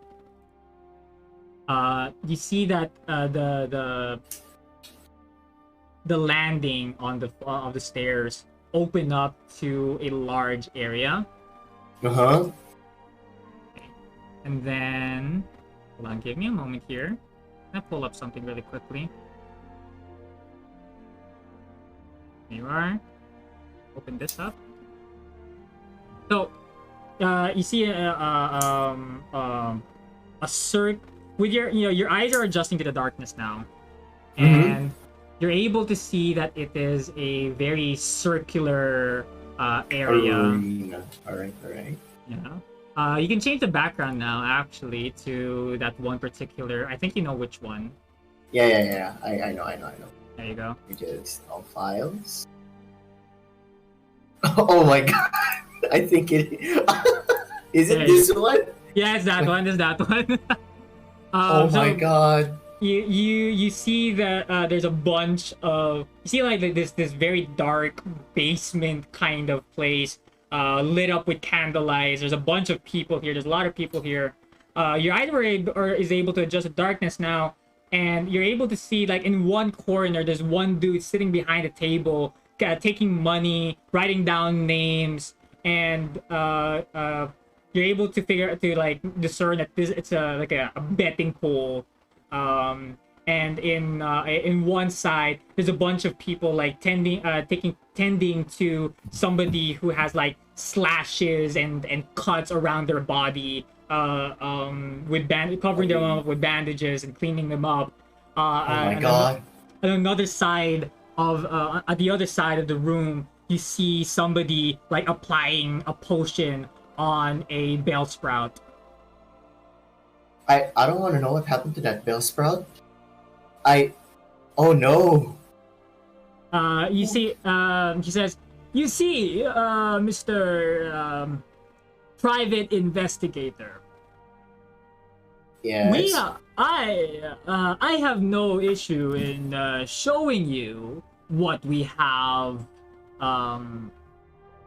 you see that the landing on of the stairs open up to a large area.
Okay.
And then, hold on, give me a moment here. I'll pull up something really quickly. Here you are. Open this up. So, you see a circle with your eyes are adjusting to the darkness now, and you're able to see that it is a very circular area.
Arena. All right.
Yeah. You can change the background now, actually, to that one particular. I think you know which one.
Yeah. I know.
There you go.
Just all files. Oh my god! I think it is it this one.
Yeah, it's that one. It's that one.
Oh my god!
You see that there's a bunch of this very dark basement kind of place. Lit up with candlelights. There's a bunch of people here. There's a lot of people here. Your eyes is able to adjust the darkness now, and you're able to see, like, in one corner, there's one dude sitting behind a table, taking money, writing down names, and you're able to discern that it's a betting pool, and in one side there's a bunch of people like tending to somebody who has like slashes and cuts around their body, covering them up with bandages and cleaning them up.
Oh my
and
god.
on another side of at the other side of the room, you see somebody like applying a potion on a Bellsprout.
I don't want to know what happened to that Bellsprout. Oh no.
You see, he says, "You see, Mr. Private Investigator.
Yes.
I have no issue in showing you what we have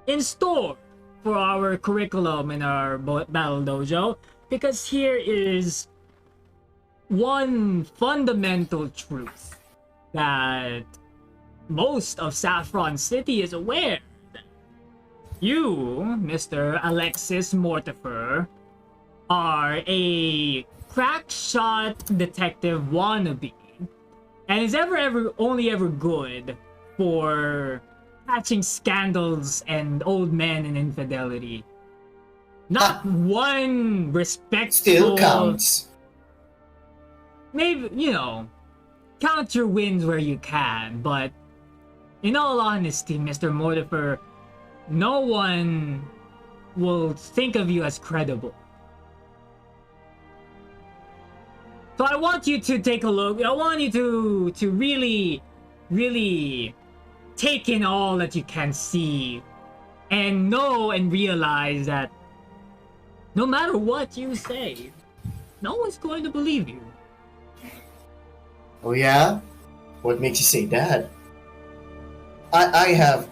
in store for our curriculum in our Battle Dojo, because here is one fundamental truth that most of Saffron City is aware. You, Mr. Alexis Mortifer, are a crack shot detective wannabe, and is only ever good for catching scandals and old men and infidelity. Not one respectful...
Still counts.
Maybe, count your wins where you can, but in all honesty, Mr. Mortifer, no one will think of you as credible. So I want you to take a look. I want you to really, really take in all that you can see and know and realize that no matter what you say, no one's going to believe you.
Oh yeah? What makes you say that? I have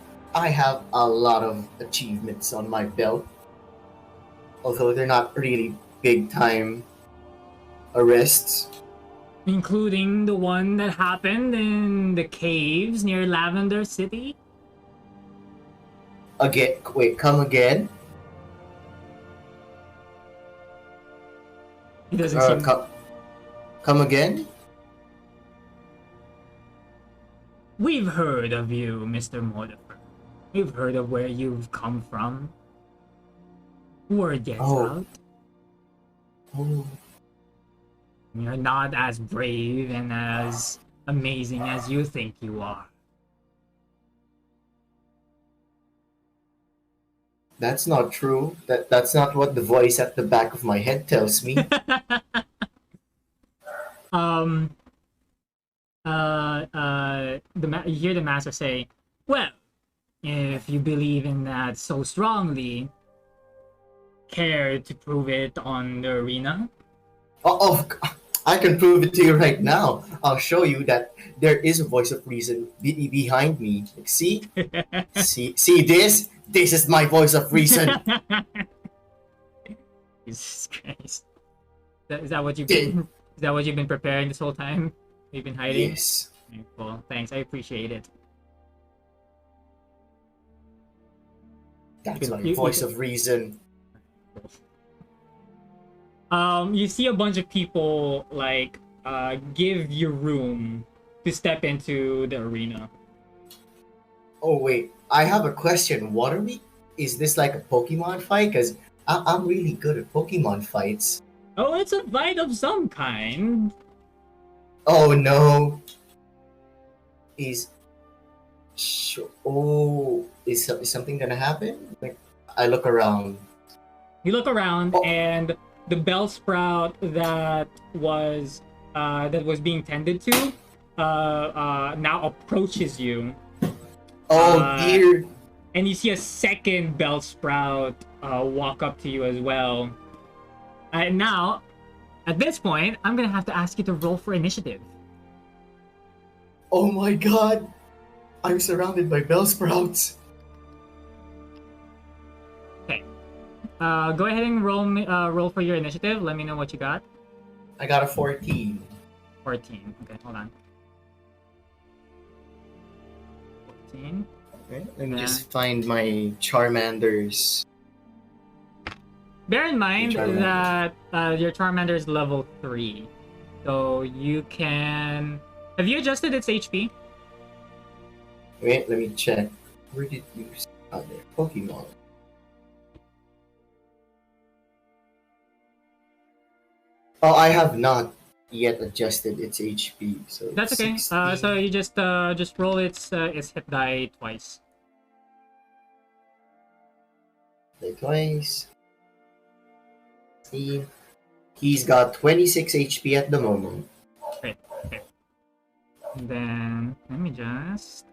a lot of achievements on my belt. Although they're not really big time arrests.
Including the one that happened in the caves near Lavender City?
Again, wait, come again?
It doesn't seem...
Come again?
We've heard of you, Mr. Mortifer. We've heard of where you've come from. Word gets out.
Oh.
You're not as brave and as amazing as you think you are.
That's not true. That's not what the voice at the back of my head tells me.
You hear the master say, "Well, if you believe in that so strongly, care to prove it on the arena?"
Oh, I can prove it to you right now. I'll show you that there is a voice of reason behind me. Like, see? see this? This is my voice of reason.
Jesus Christ. Is that what you've been preparing this whole time? You've been hiding?
Yes.
Okay, cool. Thanks. I appreciate it.
That's my voice of reason.
You see a bunch of people give you room to step into the arena.
Oh wait, I have a question. What are we? Is this like a Pokemon fight? Because I'm really good at Pokemon fights.
Oh, it's a fight of some kind.
Oh no. Is something gonna happen? Like, I look around.
You look around, and the Bellsprout that was being tended to now approaches you.
Oh dear.
And you see a second Bellsprout walk up to you as well. And now, at this point, I'm gonna have to ask you to roll for initiative.
Oh my god. I'm surrounded by Bellsprouts.
Okay. Go ahead and roll for your initiative. Let me know what you got.
I got a 14.
14. Okay, hold on. 14.
Okay, let me just find my Charmanders.
Bear in mind
Charmander.
that your Charmander is level 3. So you can... Have you adjusted its HP?
Wait, let me check. Where did you start there? Pokemon. Oh, I have not yet adjusted its HP, so it's
That's okay.
16.
So you just roll its hit die twice.
Play twice. See, he's got 26 HP at the moment.
Great. Okay. And then let me just...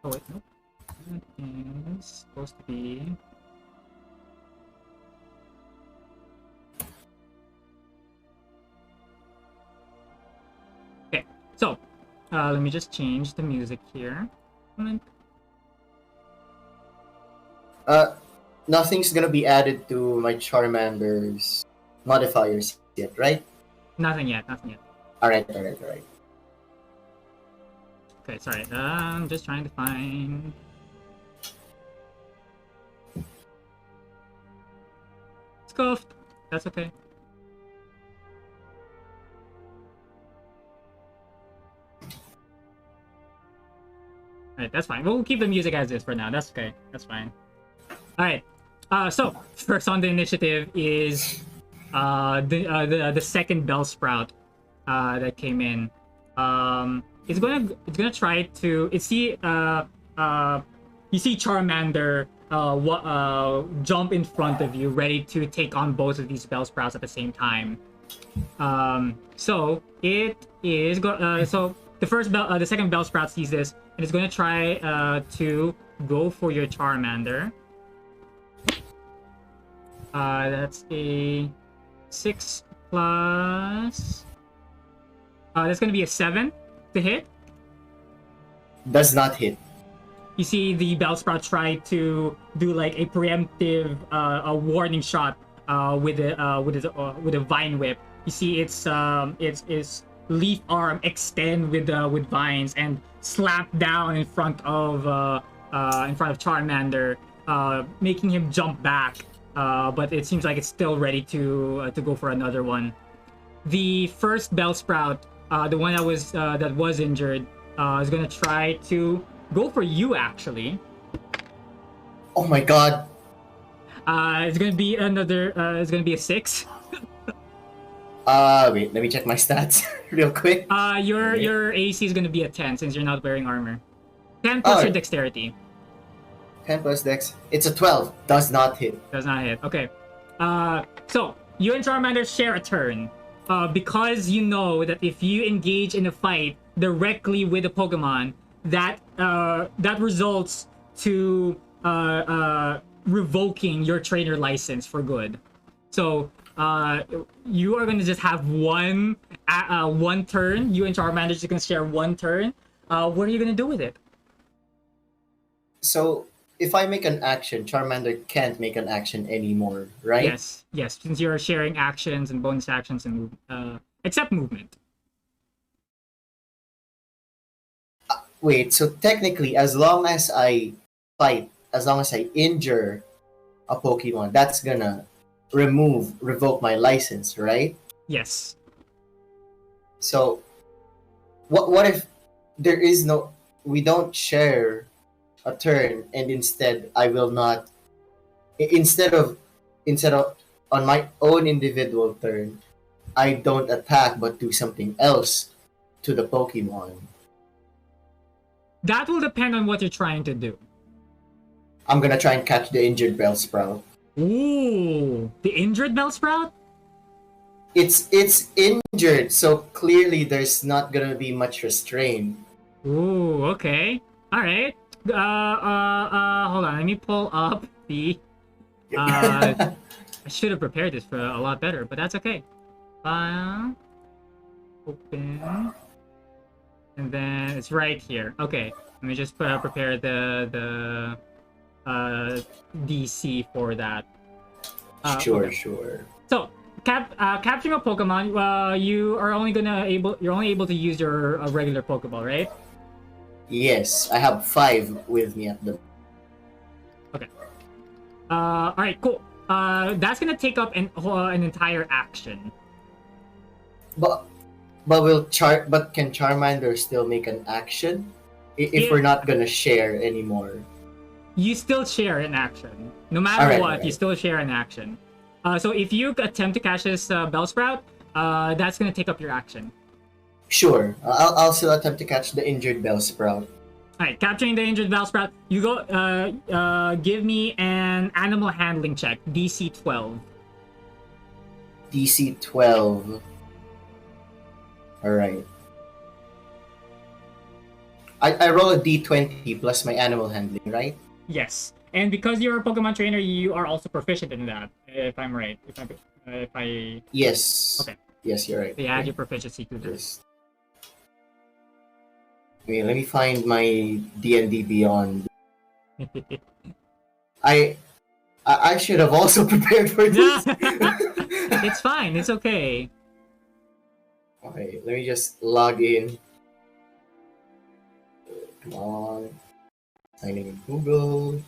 Oh wait, nope. That is supposed to be... Okay, so let me just change the music here.
Nothing's gonna be added to my Charmander's modifiers yet, right?
Nothing yet, nothing yet.
Alright.
Okay, sorry. I'm just trying to find... Scuffed. That's okay. Alright, that's fine. We'll keep the music as is for now. That's okay. That's fine. Alright. So, first on the initiative is the second Bellsprout that came in. It's gonna try to... you see Charmander jump in front of you, ready to take on both of these Bellsprouts at the same time. So it is so the second Bellsprout sees this and it's gonna try to go for your Charmander. That's a 6 plus. That's gonna be a 7 to hit.
Does not hit.
You see the Bellsprout try to do like a preemptive a warning shot with a vine whip. You see its leaf arm extend with vines and slap down in front of Charmander, making him jump back. But it seems like it's still ready to go for another one. The first Bellsprout, the one that was injured, is gonna try to go for you actually.
Oh my god.
It's gonna be another. It's gonna be a 6.
Wait, let me check my stats real quick.
Your AC is gonna be a 10 since you're not wearing armor. 10 plus your dexterity.
10 plus dex. It's a 12. Does not hit.
Does not hit. Okay. So you and Charmander share a turn. Because you know that if you engage in a fight directly with a Pokemon, that results to revoking your trainer license for good. So you are gonna just have one turn. You and Charmander just gonna share one turn. What are you gonna do with it?
So if I make an action, Charmander can't make an action anymore, right?
Yes. Since you're sharing actions and bonus actions and except movement.
Wait, so technically, as long as I fight, as long as I injure a Pokemon, that's gonna revoke my license, right?
Yes.
So, what if there is no, we don't share a turn, and instead I will not, instead of on my own individual turn, I don't attack but do something else to the Pokemon.
That will depend on what you're trying to do.
I'm gonna try and catch the injured Bellsprout.
Ooh, the injured Bellsprout?
It's injured, so clearly there's not gonna be much restraint.
Ooh, okay. Alright. Hold on, let me pull up the... I should have prepared this for a lot better, but that's okay. File. Open. And then it's right here. Okay, let me just prepare the DC for that.
Sure.
So, capturing a Pokemon, you're only able to use your regular Pokeball, right?
Yes, I have 5 with me at the.
Okay. All right, cool. That's gonna take up an entire action.
But can Charmander still make an action if
Yeah.
we're not gonna share anymore?
You still share an action. No matter
Alright,
what,
alright.
you still share an action. So if you attempt to catch this Bellsprout, that's gonna take up your action.
Sure, I'll still attempt to catch the injured Bellsprout.
Alright, capturing the injured Bellsprout. You go. Give me an animal handling check, DC 12.
DC 12. Alright. I roll a D20 plus my animal handling, right?
Yes, and because you're a Pokemon trainer, you are also proficient in that. If I'm right, if I
Yes.
Okay.
Yes, you're right.
they add your proficiency to this.
Yes. Wait, let me find my D&D Beyond. I should have also prepared for this.
It's fine. It's okay.
Okay, let me just log in. Come on. Sign in with Google.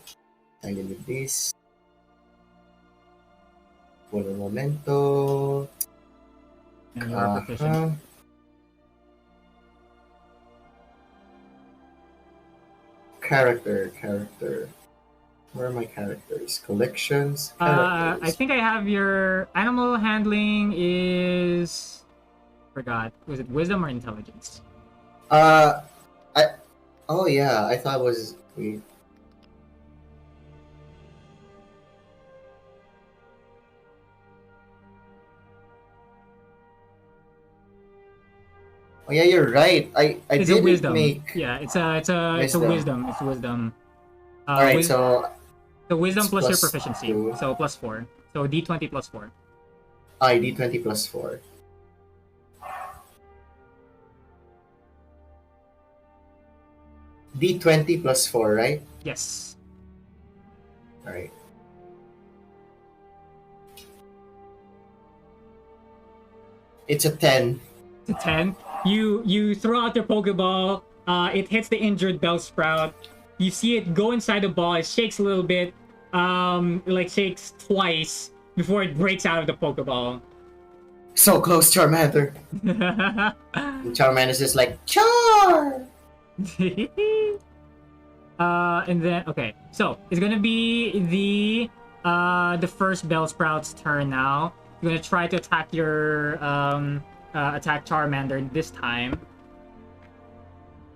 Sign in with this. Un momento.
And you are proficient.
Character. Where are my characters? Collections.
I
Characters.
think I have your animal handling is forgot. Was it wisdom or intelligence?
Oh yeah, I thought it was. Wait. Oh yeah, you're right. I
It's a
didn't
wisdom.
make.
Yeah, it's a wisdom. It's wisdom.
All right, so
the wisdom
it's
plus your
plus
proficiency,
2.
so plus 4. So D20 plus 4.
D20 plus 4. D20 plus 4, right?
Yes.
All right. It's a 10.
To 10. You throw out your Pokeball. It hits the injured Bellsprout. You see it go inside the ball. It shakes a little bit. It like shakes twice before it breaks out of the Pokeball.
So close, Charmander. And Charmander's just like, Char!
And then okay, so it's gonna be the first Bellsprout's turn now. You're gonna try to attack your attack Charmander this time.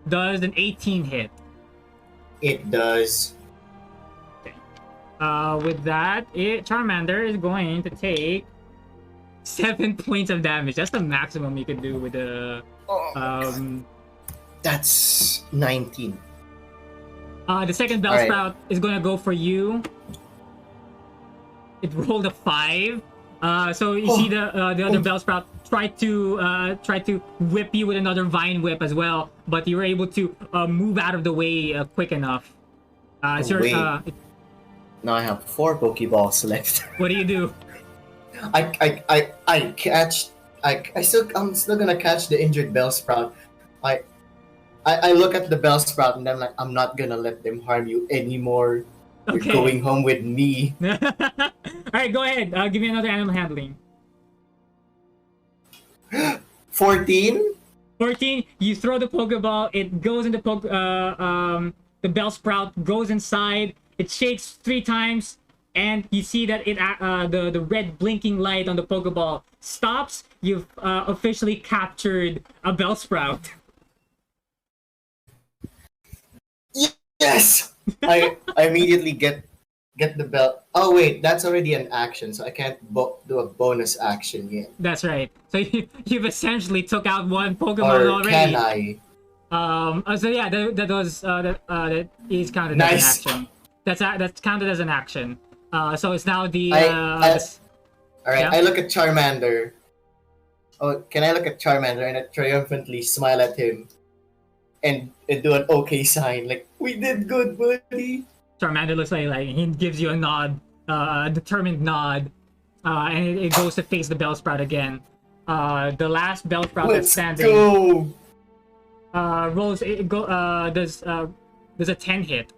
Does an 18 hit?
It does.
Okay. With that, Charmander is going to take 7 points of damage. That's the maximum you can do with the
That's 19.
The second Bellsprout is gonna go for you. It rolled a 5. So you see the other Bellsprout try to whip you with another Vine Whip as well, but you were able to move out of the way quick enough.
Wait. Now I have 4 Pokeballs left.
What do you do?
I catch. I'm still gonna catch the injured Bellsprout. I look at the Bellsprout and I'm like, I'm not gonna let them harm you anymore.
Okay.
You're going home with me.
Alright, go ahead. Give me another animal handling.
14?
14, you throw the Pokeball, it goes in the the Bellsprout goes inside, it shakes 3 times, and you see that the red blinking light on the Pokeball stops. You've officially captured a Bellsprout.
Yes! I immediately get the bell. Oh wait, that's already an action, so I can't do a bonus action yet.
That's right. So you've essentially took out one Pokemon
Or
already.
can I?
So yeah, that is counted
Nice.
as an action. That's counted as an action. So it's now the
Alright,
yeah?
I look at Charmander. Oh, can I look at Charmander and I triumphantly smile at him and do an okay sign, like, we did good, buddy.
Charmander looks like he gives you a nod, a determined nod, and it goes to face the Bellsprout again. The last Bellsprout that's
Let's
standing
go.
rolls. Does a 10 hit?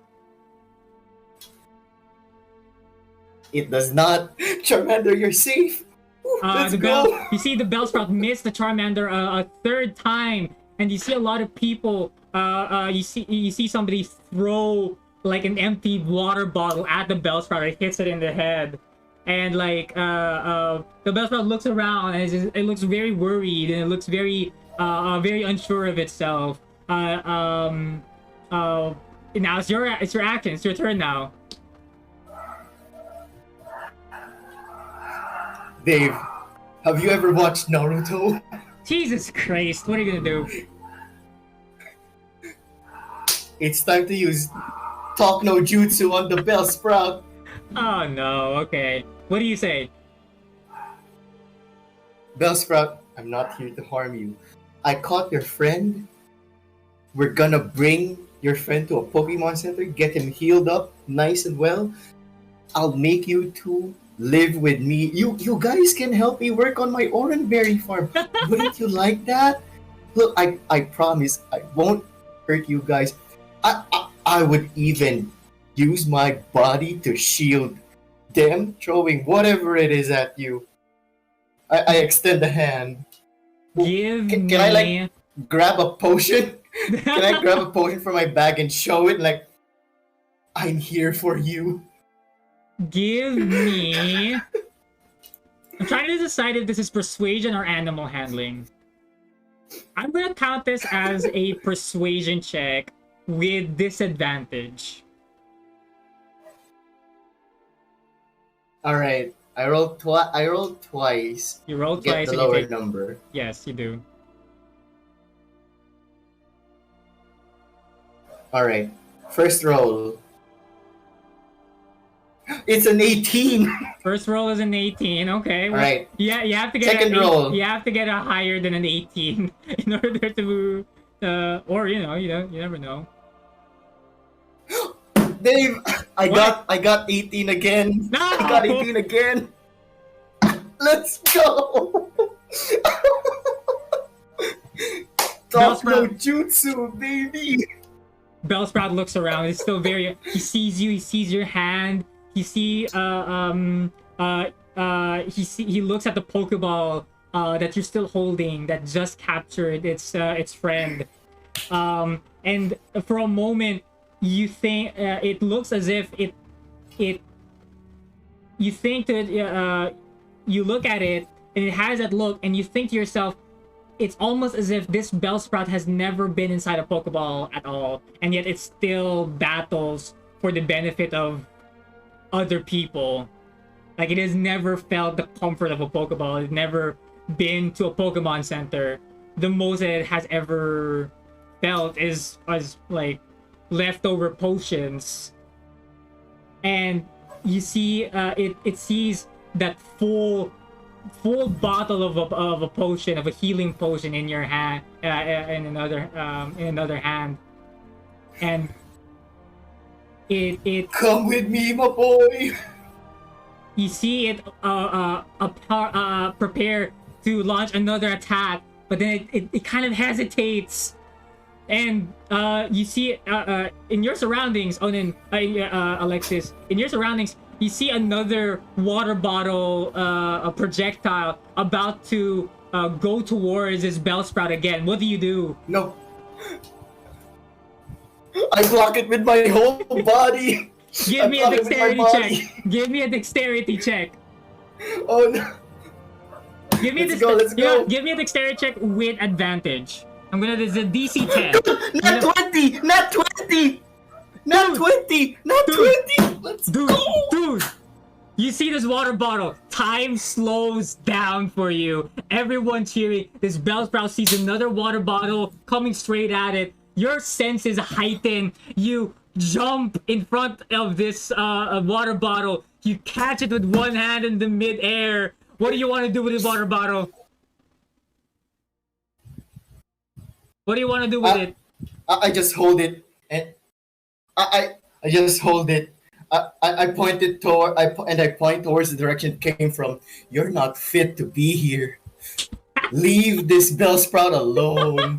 It does not. Charmander, you're safe. Woo, let's go.
You see the Bellsprout miss the Charmander a third time, and you see a lot of people. You see somebody throw like an empty water bottle at the Bellsprout. It hits it in the head, and like the Bellsprout looks around and it looks very worried and it looks very very unsure of itself. Now it's your action. It's your turn now.
Dave, have you ever watched Naruto?
Jesus Christ! What are you gonna do?
It's time to use Talk No Jutsu on the Bellsprout.
Oh no. Okay. What do you say?
Bellsprout, I'm not here to harm you. I caught your friend. We're gonna bring your friend to a Pokemon Center, get him healed up, nice and well. I'll make you two live with me. You guys can help me work on my Oranberry farm. Wouldn't you like that? Look, I promise I won't hurt you guys. I would even use my body to shield them throwing whatever it is at you. I extend the hand. Can I like grab a potion? Can I grab a potion from my bag and show it like I'm here for you?
Give me. I'm trying to decide if this is persuasion or animal handling. I'm gonna count this as a persuasion check with disadvantage.
All right. I rolled twice.
You roll
Get
twice
the
and you
lower
take...
number.
Yes, you do.
All right. First roll. It's an 18.
First roll is an 18. Okay.
All right.
Yeah, you have to get
Second roll.
You have to get a higher than an 18 in order to, or you never know.
Dave, I got 18 again.
No!
I got 18 again. Let's go. Talk no jutsu, baby.
Bellsprout looks around. He's still very. He sees you. He sees your hand. He He looks at the Pokeball that you're still holding that just captured its friend. And for a moment, you think it looks as if you think that you look at it and it has that look, and you think to yourself, it's almost as if this Bellsprout has never been inside a Pokeball at all, and yet it still battles for the benefit of other people. Like, it has never felt the comfort of a Pokeball. It's never been to a Pokemon Center. The most that it has ever felt is like leftover potions. And you see, it sees that full bottle of a potion, of a healing potion in your hand, in another hand, and it
come with me, my boy.
You see it prepare to launch another attack, but then it kind of hesitates, and you see in your surroundings, Alexis, in your surroundings, you see another water bottle, a projectile about to go towards this Bellsprout again. What do you do?
No. I block it with my whole body.
Give me a dexterity check. Give me a dexterity check.
Oh no. Let's go.
Give me a dexterity check with advantage. I'm gonna do the DC 10.
Not 20! Not 20! Not 20! Not 20! Let's go!
Dude! You see this water bottle. Time slows down for you. Everyone cheering. This Bellsprout sees another water bottle coming straight at it. Your senses heighten. You jump in front of this water bottle. You catch it with one hand in the mid-air. What do you want to do with the water bottle? What do you want to do with it?
I just hold it, and I just hold it. I point it toward I point towards the direction it came from. You're not fit to be here. Leave this Bellsprout alone.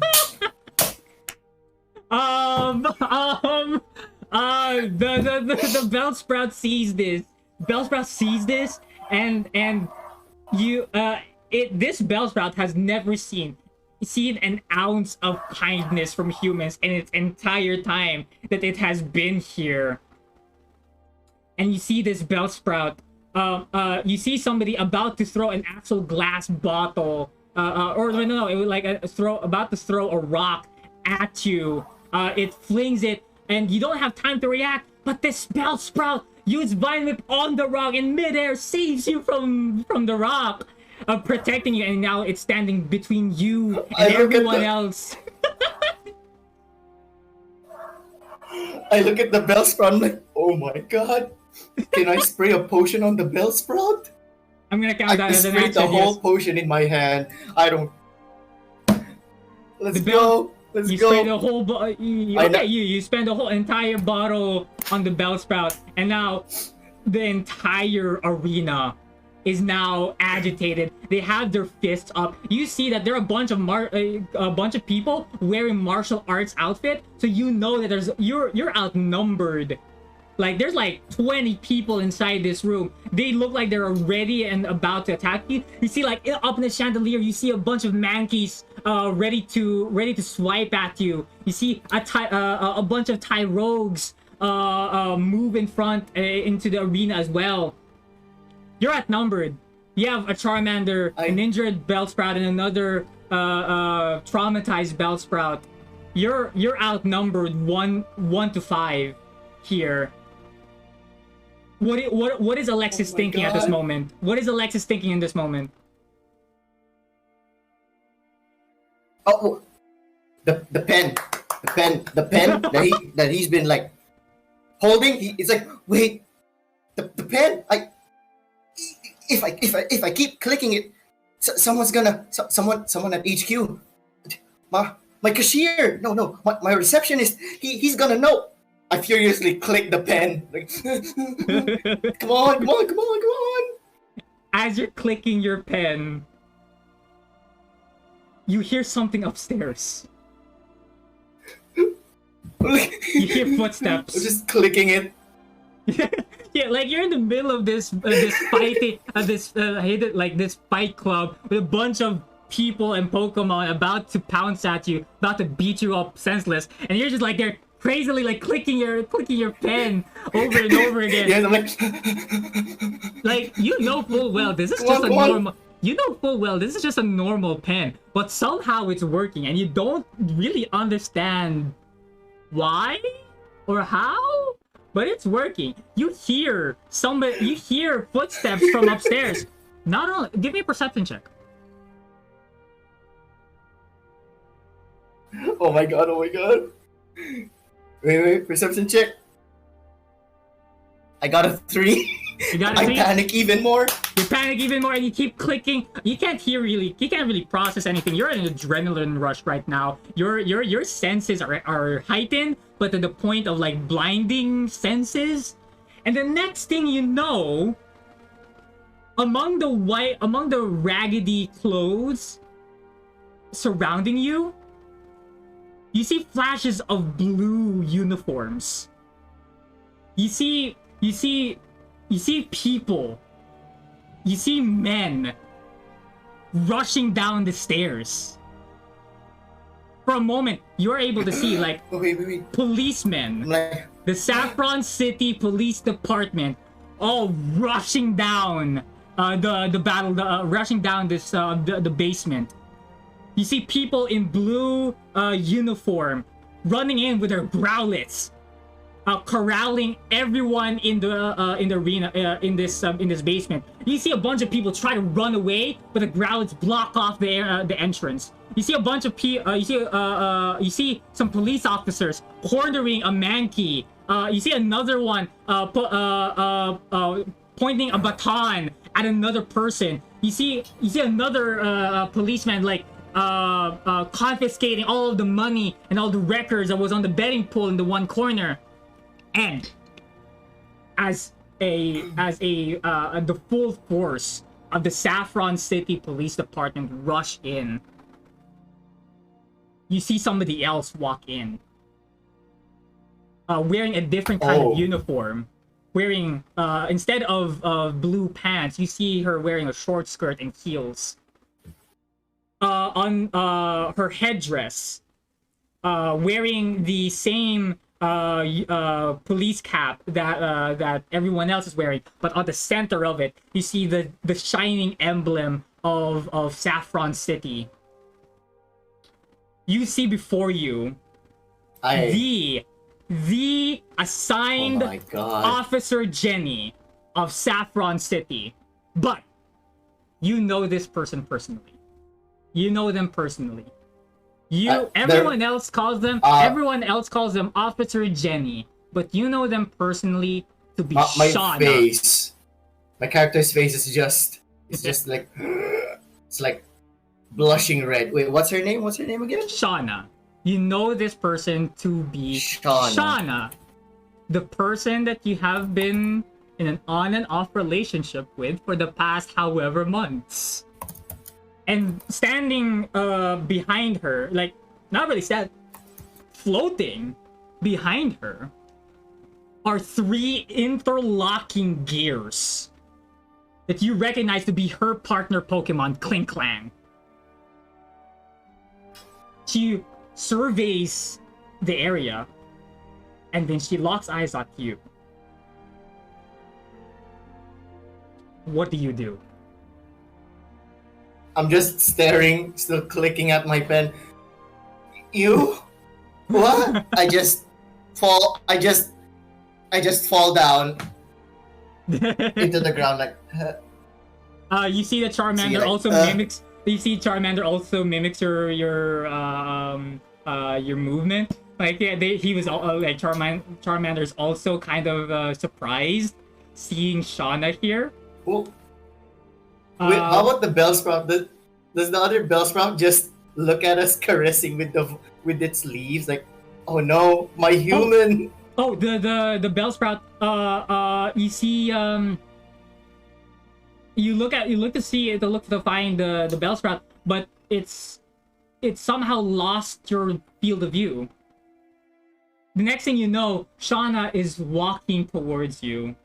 The Bellsprout sees this.
Bellsprout sees this, and you this Bellsprout has never seen an ounce of kindness from humans in its entire time that it has been here. And you see this Bellsprout, you see somebody about to throw an actual glass bottle, or no, it was like about to throw a rock at you. It flings it, and you don't have time to react, but this Bellsprout uses Vine Whip on the rock in midair, saves you from the rock, protecting you, and now it's standing between you and everyone else.
I look at the Bellsprout, I'm like, oh my god. Can I spray a potion on the Bellsprout?
I'm gonna count that as an
action. I
action.
the whole potion in my hand. I don't. Let's go. Let's
you
go.
Spray the whole you spend the whole entire bottle on the Bellsprout, and now the entire arena is now agitated. They have their fists up. You see that there are a bunch of people wearing martial arts outfit, so you know that you're outnumbered. Like, there's like 20 people inside this room. They look like they're ready and about to attack you. You see, like, up in the chandelier, you see a bunch of mankeys ready to swipe at you. You see a bunch of Thai rogues move in front into the arena as well. You're outnumbered. You have a Charmander, an injured Bellsprout, and another traumatized Bellsprout. You're outnumbered 1 to 5 here. What is Alexis thinking at this moment? What is Alexis thinking in this moment?
Oh, the pen that he's been like holding. It's like, wait, the pen. If I keep clicking it, someone at HQ. My cashier. No, my receptionist. He's gonna know. I furiously click the pen. Like, come on.
As you're clicking your pen, you hear something upstairs. You hear footsteps.
I'm just clicking it.
Yeah, like you're in the middle of this fight, this fight club with a bunch of people and Pokemon about to pounce at you, about to beat you up senseless, and you're just like there crazily like clicking your pen over and over again.
Yeah, I'm
like you know full well this is just a normal. You know full well this is just a normal pen, but somehow it's working, and you don't really understand why or how, but it's working. You hear footsteps from upstairs. Not only, give me a perception check.
Oh my god. Wait, perception check. I got a 3.
You got a 3?
I panic even more.
You panic even more, and you keep clicking. You can't really process anything. You're in an adrenaline rush right now. Your senses are heightened, but to the point of like blinding senses. And the next thing you know, among the raggedy clothes surrounding you, you see flashes of blue uniforms. You see people. You see men rushing down the stairs. For a moment, you're able to see like policemen. The Saffron City Police Department all rushing down rushing down this the basement. You see people in blue uniform running in with their growlets, corralling everyone in the arena in this basement. You see a bunch of people try to run away, but the growlets block off the entrance. You see a bunch of you see some police officers cornering a Mankey. You see another one pointing a baton at another person. You see another policeman like confiscating all of the money and all the records that was on the betting pool in the one corner. And as the full force of the Saffron City Police Department rush in, you see somebody else walk in, wearing a different kind of uniform. wearing instead of blue pants, you see her wearing a short skirt and heels. On her headdress, wearing the same police cap that everyone else is wearing, but on the center of it, you see the shining emblem of Saffron City. You see before you the assigned Officer Jenny of Saffron City, but you know this person personally. You know them personally. Everyone else calls them Officer Jenny, but you know them personally to be Shauna.
My character's face is just like it's like blushing red. Wait, what's her name? What's her name again?
Shauna. You know this person to be Shauna, the person that you have been in an on and off relationship with for the past however months. And standing behind her, like, not really floating behind her, are 3 interlocking gears that you recognize to be her partner Pokemon, Klinklang. She surveys the area, and then she locks eyes on you. What do you do?
I'm just staring, still clicking at my pen. You? What? I just fall down into the ground like
you see that Charmander mimics. You see Charmander also mimics your movement. Like he was like Charmander's also kind of surprised seeing Shauna here.
Well, wait, how about the Bellsprout? Does the other Bellsprout just look at us caressing with its leaves like, oh no, my human?
Oh, the Bellsprout. You see you look to find the Bellsprout, but it's somehow lost your field of view. The next thing you know, Shauna is walking towards you.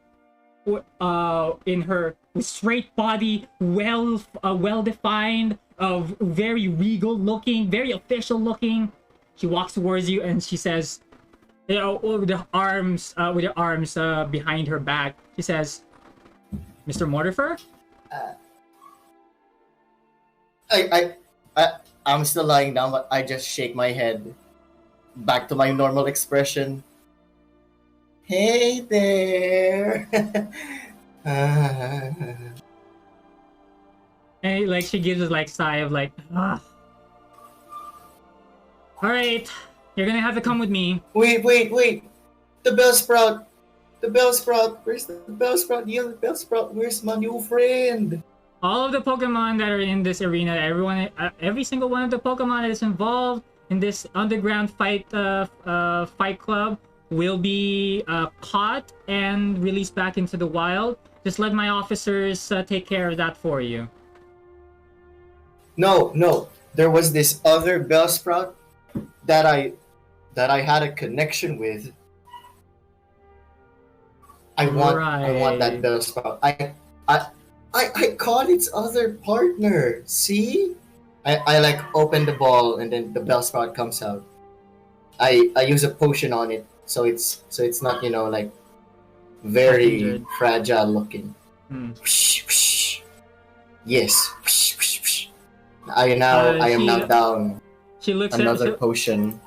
In her straight body, well defined, very regal looking, very official looking. She walks towards you and she says, with her arms behind her back, she says, "Mr. Mortifer?"
I'm still lying down, but I just shake my head back to my normal expression. Hey there.
And like she gives a sigh of ah. All right, you're gonna have to come with me.
Wait. The Bellsprout. Where's the Bellsprout? The Bellsprout. Where's my new friend?
All of the Pokemon that are in this arena, every single one of the Pokemon that is involved in this underground fight club will be caught and released back into the wild. Just let my officers take care of that for you.
No. There was this other Bellsprout that I had a connection with. I want that Bellsprout. I caught its other partner. See? I like open the ball and then the Bellsprout comes out. I use a potion on it so it's not like very fragile looking. Whoosh, whoosh. Yes. Whoosh, whoosh, whoosh. I am now down.
She looks
another potion.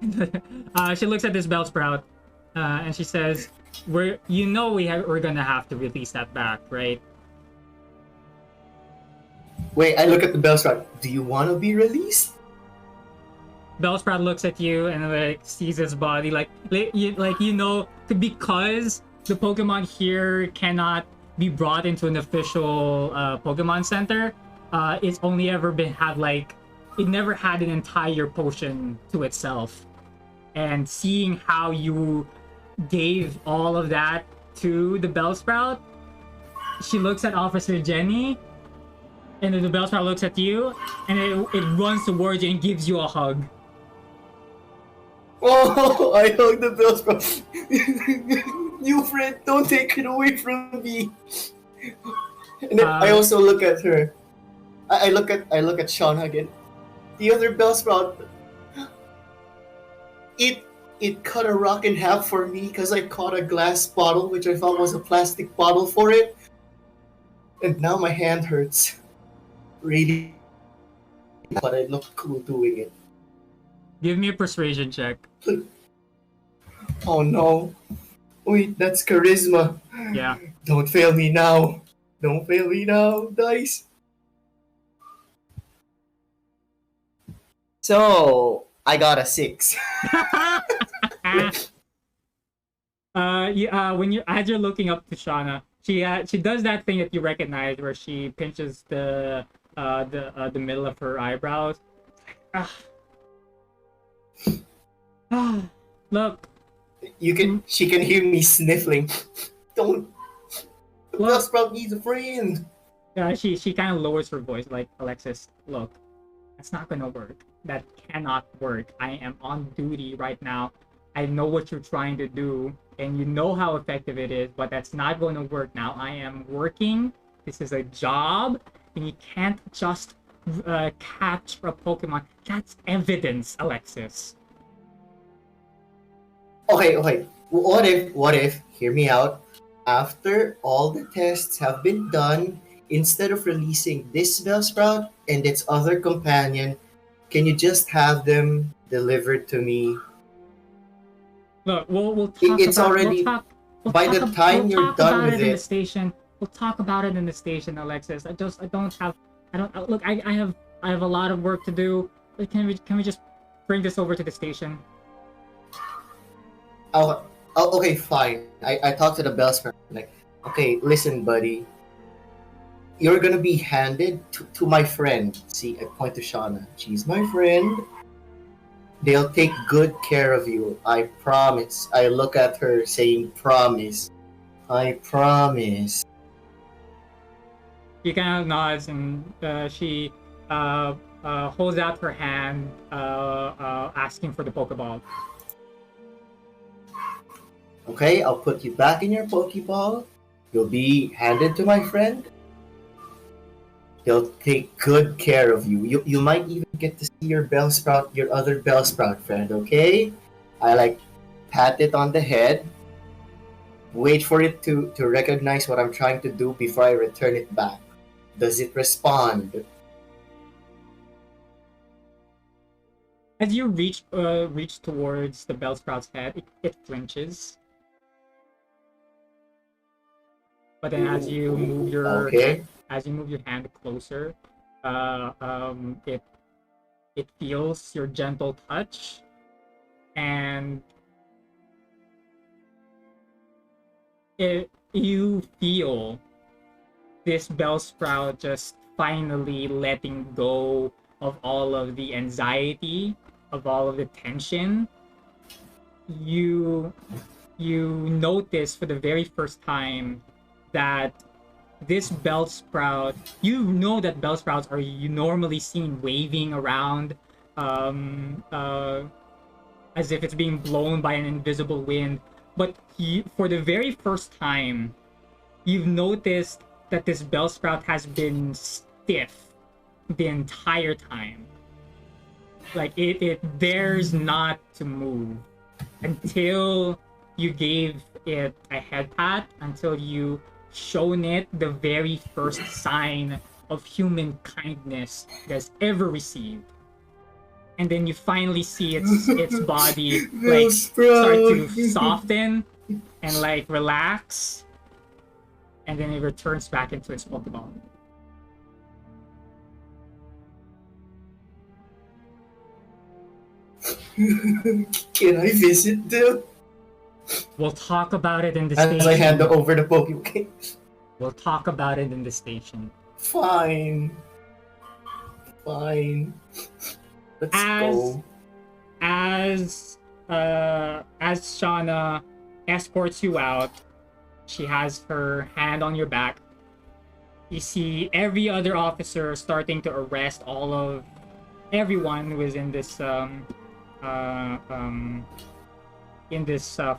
She looks at this Bellsprout and she says, we're gonna have to release that back, right?
Wait, I look at the Bellsprout. Do you want to be released?
Bellsprout looks at you and sees his body because the Pokemon here cannot be brought into an official Pokemon Center. It's only ever it never had an entire potion to itself. And seeing how you gave all of that to the Bellsprout, she looks at Officer Jenny, and then the Bellsprout looks at you, and it runs towards you and gives you a hug.
Oh, I hug the Bellsprout. new friend, don't take it away from me. And then I
Uh,
also look at her. I look at Shauna again. The other Bellsprout, it it cut a rock in half for me because I caught a glass bottle, which I thought was a plastic bottle for it, and now my hand hurts. Really, but I look cool doing it.
give me a persuasion check.
Oh no! Wait, that's charisma.
Yeah.
Don't fail me now. Don't fail me now, dice. So I got a 6.
When you as you're looking up to Shauna, she does that thing that you recognize where she pinches the middle of her eyebrows. Ah. Ah. Look,
She can hear me sniffling. Don't. The
look.
Bellsprout needs a friend.
She kind of lowers her voice, like, Alexis, look, that's not gonna work. That cannot work. I am on duty right now. I know what you're trying to do, and you know how effective it is, but that's not going to work now. I am working. This is a job, and you can't just capture a Pokemon. That's evidence, Alexis.
Okay. What if, hear me out, after all the tests have been done, instead of releasing this Bellsprout and its other companion, can you just have them delivered to me?
Look, we'll talk
It's
about
already,
we'll
by
talk
the time
we'll
you're
talk
done
about
with
it in the
it,
station. We'll talk about it in the station, Alexis. I don't have look. I have a lot of work to do. Can we just bring this over to the station?
okay, fine. I talked to the Bellsprout, like, okay, listen, buddy. You're gonna be handed to my friend. See, I point to Shauna. She's my friend. They'll take good care of you. I promise. I look at her saying, promise. I promise.
She kind of nods and she holds out her hand, asking for the Pokeball.
Okay, I'll put you back in your Pokeball. You'll be handed to my friend. They'll take good care of you. You might even get to see your Bellsprout, your other Bellsprout friend, okay? I like pat it on the head. Wait for it to recognize what I'm trying to do before I return it back. Does it respond?
As you reach towards the Bellsprout's head, it flinches. But then as you move your hand closer, it feels your gentle touch, and you feel this Bellsprout just finally letting go of all of the anxiety, of all of the tension. You notice for the very first time that this Bellsprout, you know that Bellsprouts are you normally seen waving around as if it's being blown by an invisible wind. But for the very first time, you've noticed that this Bellsprout has been stiff the entire time. Like it dares not to move until you gave it a head pat, until you shown it the very first sign of human kindness it has ever received. And then you finally see its body like start to soften and like relax, and then it returns back into its Pokeball.
Can I visit them?
We'll talk about it in the
As
station.
I hand over the Pokemon.
We'll talk about it in the station.
Fine. Let's go.
As Shauna escorts you out, she has her hand on your back. You see every other officer starting to arrest all of everyone who is in this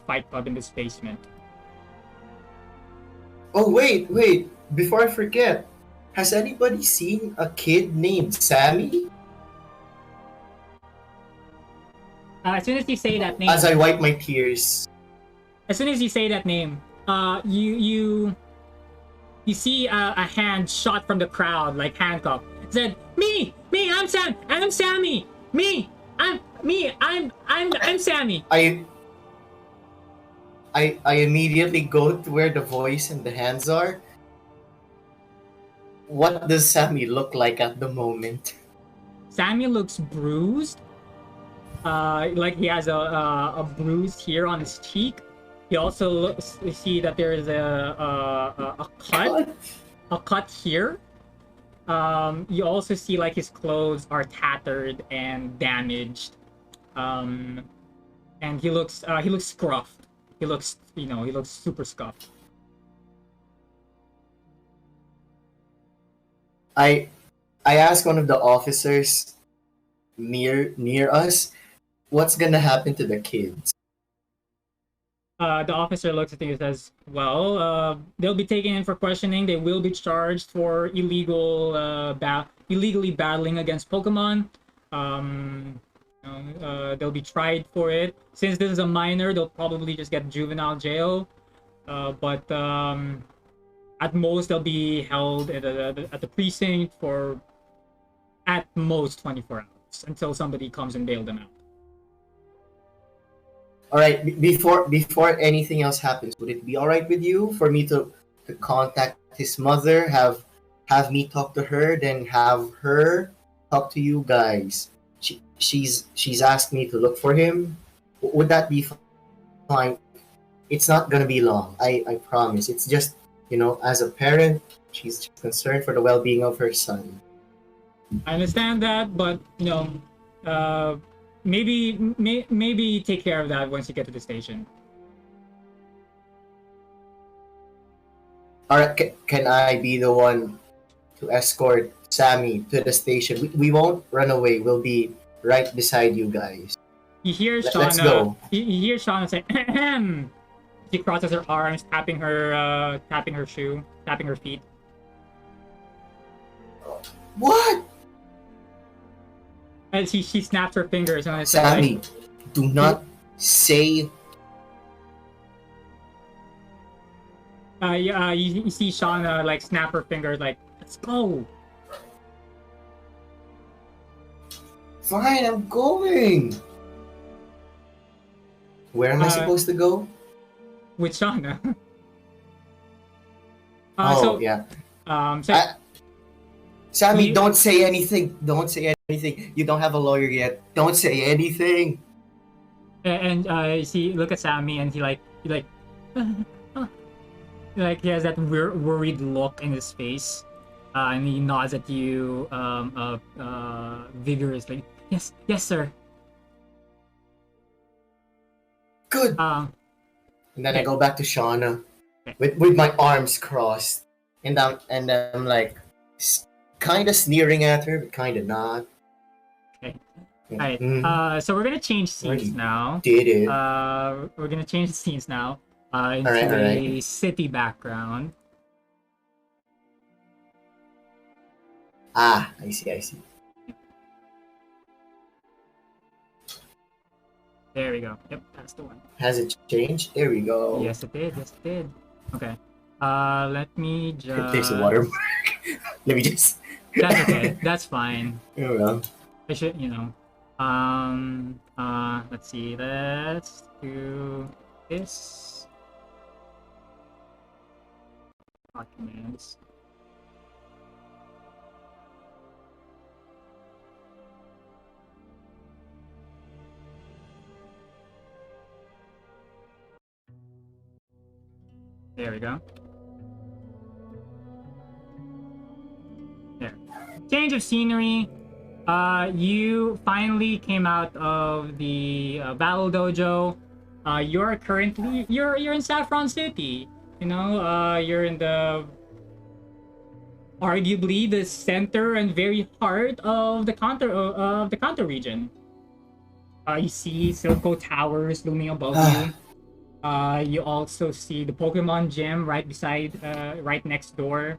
fight club in this basement.
Oh, wait. Before I forget, has anybody seen a kid named Sammy?
As soon as you say that
As
name,
I wipe my tears.
as soon as you say that name, you see a hand shot from the crowd, like handcuffed. It said, "Me, I'm Sammy. I'm Sammy."
I immediately go to where the voice and the hands are. What does Sammy look like at the moment?
Sammy looks bruised. Like he has a bruise here on his cheek. You also see that there is a cut here. You also see like his clothes are tattered and damaged. Um, and he looks scruffed. He looks he looks super scuffed.
I I asked one of the officers near us, what's gonna happen to the kids?
The officer looks at you and says, "Well, they'll be taken in for questioning. They will be charged for illegally battling against Pokemon. They'll be tried for it. Since this is a minor, they'll probably just get juvenile jail. But at most, they'll be held at the precinct for at most 24 hours until somebody comes and bail them out."
All right, before anything else happens, would it be all right with you for me to contact his mother, have me talk to her, then have her talk to you guys? She's asked me to look for him. Would that be fine? It's not gonna be long. I promise. It's just, as a parent, she's concerned for the well-being of her son.
I understand that, but maybe take care of that once you get to the station.
All right, can I be the one to escort Sammy to the station? We won't run away. We'll be right beside you guys.
You hear
Let's
Shauna.
go.
You hear Shauna say, "Ahem." She crosses her arms, tapping her shoe, tapping her feet.
What?
And she snaps her fingers and I say,
Sammy, do not say.
you see Shauna like snap her fingers, like, "Let's go."
Fine, I'm going. Where am I supposed to go?
With Shauna.
Yeah.
So
Sammy, don't say anything. Don't say anything. You don't have a lawyer yet. Don't say anything.
and you see, look at Sammy, and he like he has that worried look in his face, and he nods at you vigorously. Yes, sir.
Good.
Um,
And then
okay.
I go back to Shauna
Okay.
with my arms crossed, and I'm like kind of sneering at her, but kind of not.
Okay. All right.
Mhm.
So we're gonna change scenes
Already
now.
did it.
We're gonna change the scenes now. Into
All
a
right.
city background.
Ah, I see.
There we go. Yep, that's the one.
Has it changed? There we go.
Yes, it did. Okay. Let me just.
There's a watermark. Let me just.
That's okay. That's fine.
Oh well.
I should, let's see. Let's do this. Documents. There we go. There. Change of scenery. You finally came out of the Battle Dojo. You're in Saffron City. You're in the arguably the center and very heart of the Kanto region. You see Silco Towers looming above you. You also see the Pokemon gym right next door.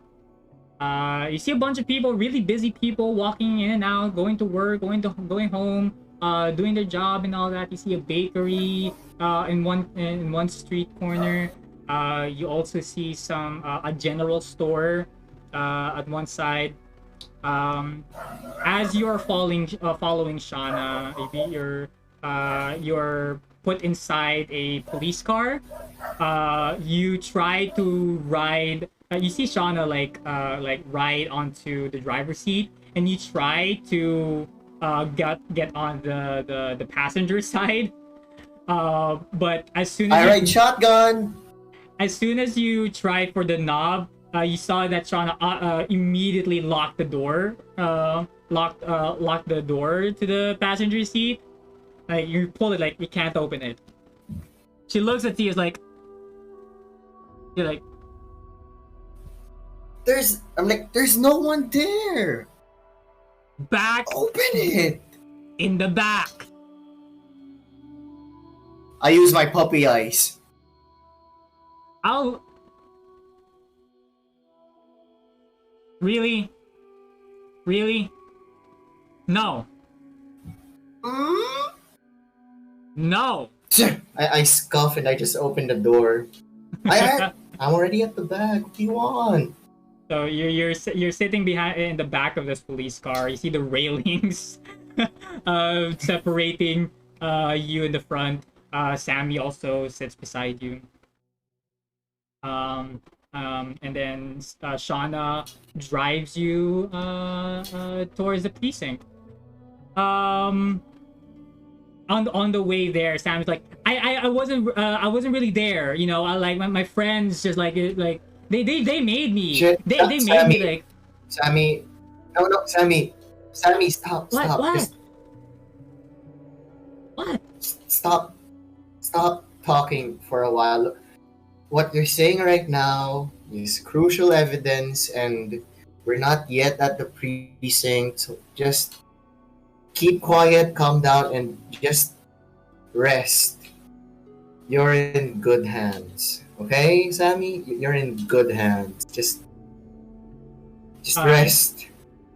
You see a bunch of people, really busy people, walking in and out, going to work, going home, doing their job and all that. You see a bakery in one street corner. You also see a general store at one side. Um, as you are following Shauna, maybe you're put inside a police car. You try to ride. You see Shauna like ride onto the driver's seat, and you try to get on the passenger side. But
I ride shotgun.
as soon as you tried for the knob, you saw that Shauna immediately locked the door. Locked the door to the passenger seat. Like you pull it, like you can't open it. She looks at you, is like, you're like,
There's no one there.
back
Open it.
in the back.
I use my puppy eyes.
I'll really, no,
Mm?
no.
I scoff and I just open the door. I'm already at the back. What do you want?
So you're sitting behind in the back of this police car. You see the railings separating you in the front. Sammy also sits beside you. And then Shauna drives you towards the precinct. On the way there, Sam's like, I wasn't really there, you know. I like my friends just like they made me.
Shit,
They made
Sammy.
me like,
Sammy. No, Sammy. Sammy, stop.
what
Stop.
what
Just
what?
stop. Stop talking for a while. What you're saying right now is crucial evidence, and we're not yet at the precinct. So just keep quiet, calm down, and just rest. You're in good hands. Okay, Sammy? You're in good hands. Just
Alright.
rest.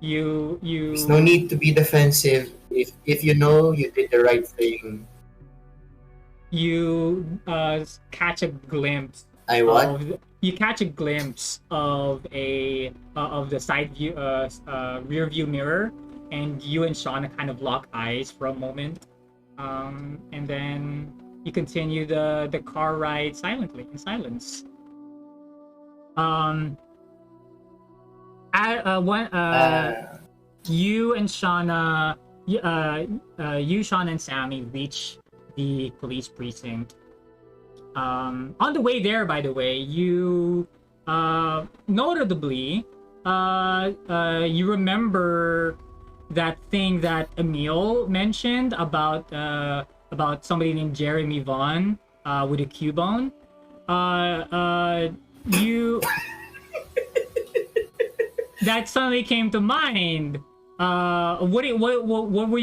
You
There's no need to be defensive. If you know you did the right thing.
you catch a glimpse
I what?
you catch a glimpse of the side view rear view mirror, and you and Shauna kind of lock eyes for a moment, and then you continue the car ride silently in silence. You and Shauna, Shauna and Sammy reach the police precinct. On the way there, by the way, you notably you remember that thing that Emil mentioned about somebody named Jeremy Vaughn with a Cubone. You that suddenly came to mind. What were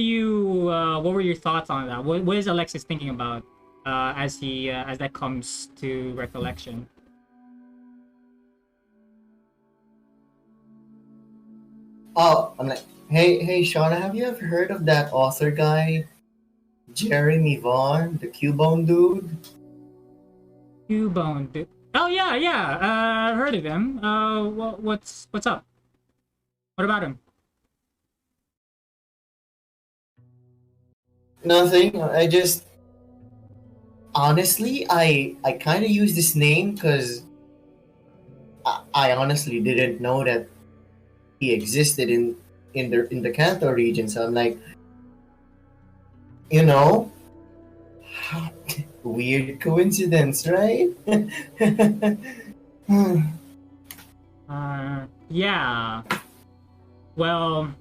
your thoughts on that? What is Alexis thinking about as that comes to recollection?
Oh, I'm like, hey, Shauna, have you ever heard of that author guy, Jeremy Vaughn, the Cubone dude?
Cubone, dude. Oh yeah, I heard of him. What's up? What about him?
Nothing. I just honestly, I kind of use this name because I honestly didn't know that he existed in the Kanto region. So I'm like, you know, weird coincidence, right?
Yeah. Well,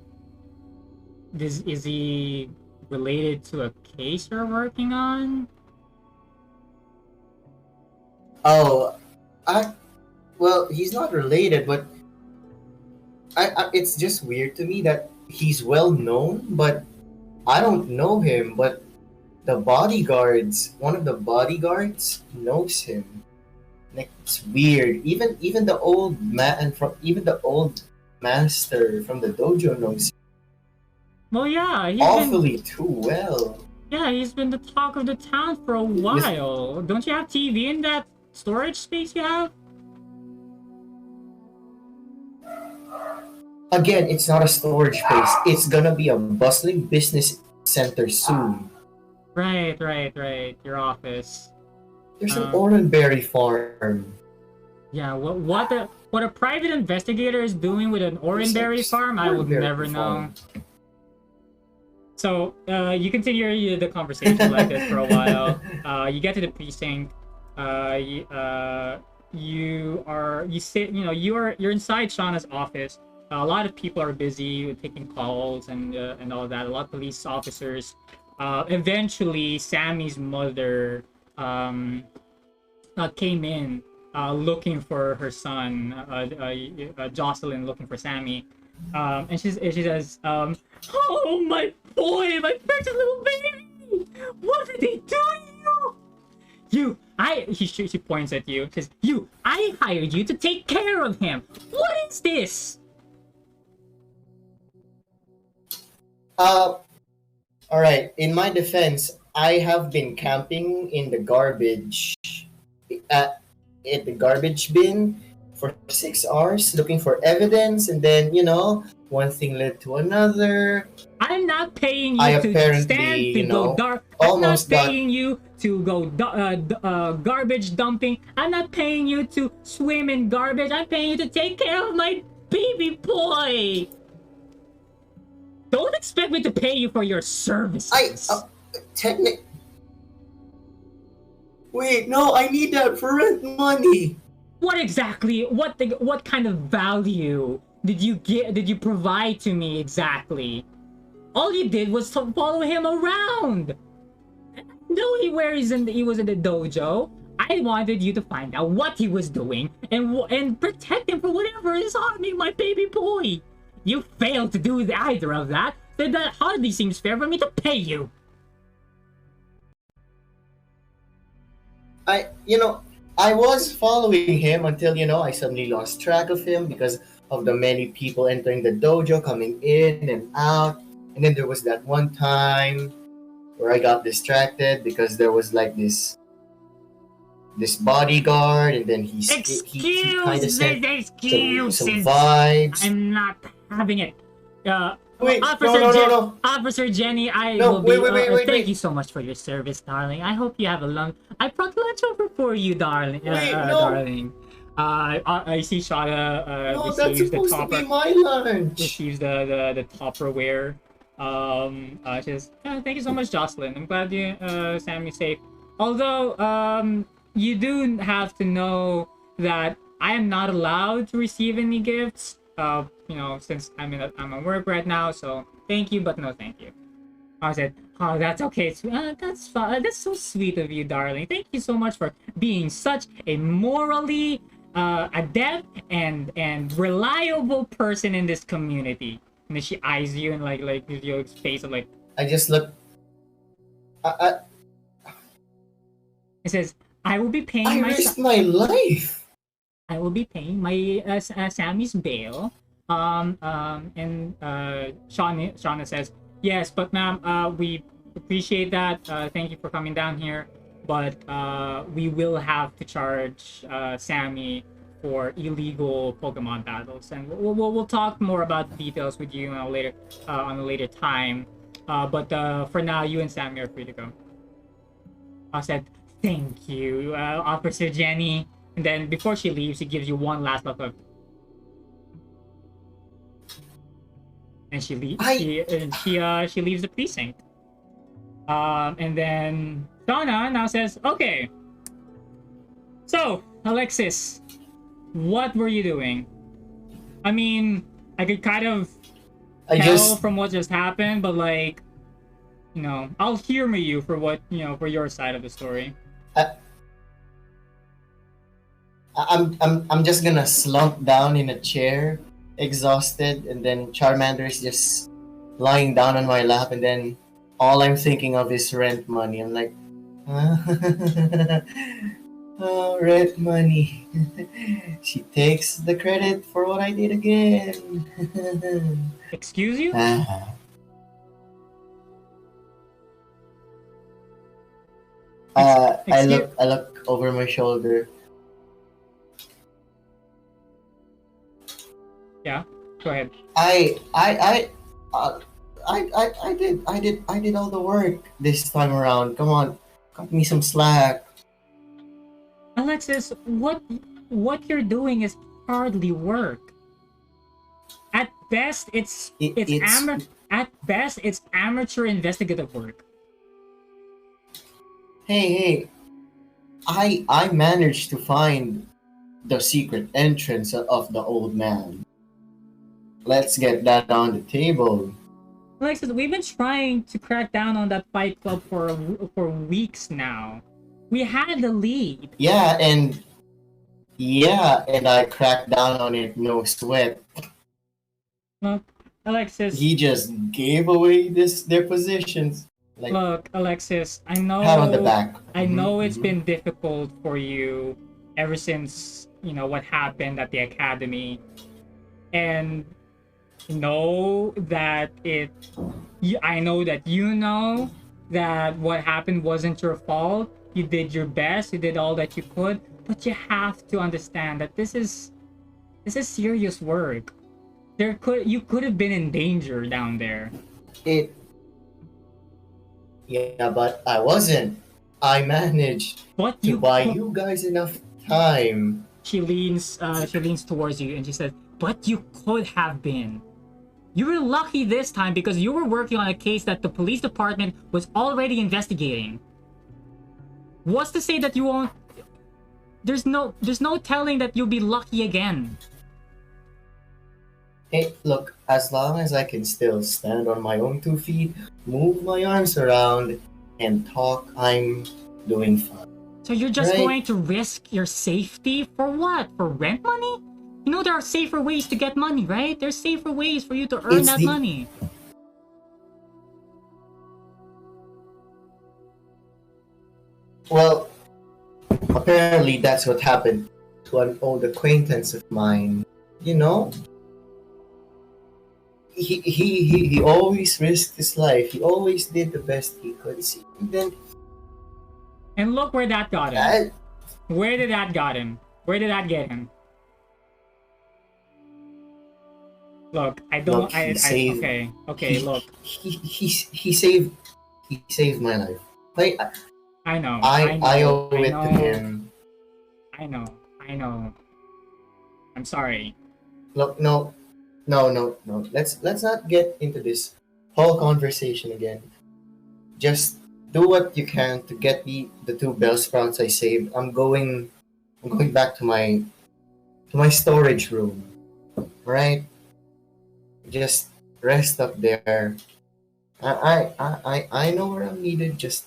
is he related to a case you're working on?
Oh, well, he's not related, but it's just weird to me that he's well known, but I don't know him. But one of the bodyguards knows him. Like it's weird. Even the old man from even the old master from the dojo knows him
Well, yeah,
awfully too well.
he's been the talk of the town for a while. Don't you have TV in that storage space you have?
Again, it's not a storage space. It's gonna be a bustling business center soon.
Right. Your office.
There's an oranberry farm.
Yeah, what a private investigator is doing with an oranberry farm, I would never know. So you continue the conversation like this for a while. You get to the precinct. You're inside Shauna's office. A lot of people are busy taking calls and all that. A lot of police officers. Eventually, Sammy's mother came in looking for her son, Jocelyn, looking for Sammy. And she says, "Oh, my boy, my precious little baby! What did they do to you? She points at you. Says, I hired you to take care of him. What is this?"
All right. In my defense, I have been camping in the garbage at the garbage bin for 6 hours looking for evidence, and then one thing led to another.
I'm not paying you to stand to go dark. I'm not paying you to go garbage dumping. I'm not paying you to swim in garbage. I'm paying you to take care of my baby boy. Don't expect me to pay you for your services.
Wait, no, I need that for rent money.
What exactly? What kind of value did you provide to me exactly? All you did was to follow him around. No, he was in the dojo. I wanted you to find out what he was doing and protect him for whatever is harming my baby boy. You failed to do either of that, so that hardly seems fair for me to pay you.
I was following him until I suddenly lost track of him because of the many people entering the dojo, coming in and out. And then there was that one time where I got distracted because there was like this bodyguard, and then he kind of sent some vibes.
I'm not having it.
Wait,
no. Officer Jenny, thank
wait.
you so much for your service, darling. I hope you have a long. I brought lunch over for you, darling. Darling. I see Shada receives the topper.
To be my lunch.
Receives the Tupperware. Thank you so much, Jocelyn. I'm glad you Sammy's safe. Although you do have to know that I am not allowed to receive any gifts. Since I'm at work right now, so thank you, but no thank you. I said, "Oh, that's okay. That's fine. That's so sweet of you, darling. Thank you so much for being such a morally adept and reliable person in this community." And then she eyes you and like gives you a face of like.
I just look.
It says, "I will be paying
I risked my life.
I will be paying my Sammy's bail." Shauna says, "Yes, but ma'am, we appreciate that. Thank you for coming down here, but we will have to charge Sammy for illegal Pokemon battles, and we'll talk more about the details with you on a later time. But for now, you and Sammy are free to go." I said, "Thank you, Officer Jenny." And then before she leaves, she gives you one last look of. And she leaves. She leaves the precinct. And then Shauna now says, "Okay. So, Alexis, what were you doing?" I mean, I could kind of tell from what just happened, but I'll humor you for for your side of the story.
I'm just gonna slump down in a chair, exhausted, and then Charmander is just lying down on my lap, and then all I'm thinking of is rent money. I'm like, oh, rent money. She takes the credit for what I did again.
Excuse you?
Ah. I
Excuse.
look over my shoulder.
Yeah. Go ahead.
Uh, I did all the work this time around. Come on, cut me some slack.
Alexis, what you're doing is hardly work. At best,
It's
at best it's amateur investigative work.
hey, I managed to find the secret entrance of the old man. Let's get that on the table.
Alexis, we've been trying to crack down on that fight club for weeks now. We had the lead.
Yeah, and I cracked down on it no sweat.
Look, Alexis.
He just gave away their positions. Like,
Look, Alexis, I
pat on the
know
back.
I know it's
Mhm.
been difficult for you ever since, what happened at the academy. And know that I know that that what happened wasn't your fault. You did your best, you did all that you could, but you have to understand that this is serious work. You could have been in danger down there.
It Yeah, but I wasn't. I managed
But
to buy you guys enough time.
She leans towards you and she says, "But you could have been. You were lucky this time because you were working on a case that the police department was already investigating. What's to say that you won't? There's no telling that you'll be lucky again."
Hey, look, as long as I can still stand on my own 2 feet, move my arms around, and talk, I'm doing fine.
So you're just
Right.
going to risk your safety for what? For rent money? You know there are safer ways to get money, right? There's safer ways for you to earn
It's
that
the-
money.
Well, apparently that's what happened to an old acquaintance of mine. You know, he always risked his life. He always did the best he could. See, and then
And look where that got him.
I,
Where did that got him? Where did that get him? Look, I don't.
Look, he saved-
Okay. Look,
he saved my life.
I know.
I owe it
know,
to him.
I know. I'm sorry.
Look, no. Let's not get into this whole conversation again. Just do what you can to get the 2 Bellsprouts I saved. I'm going back to my storage room. Right? Just rest up there. I know where I'm needed. Just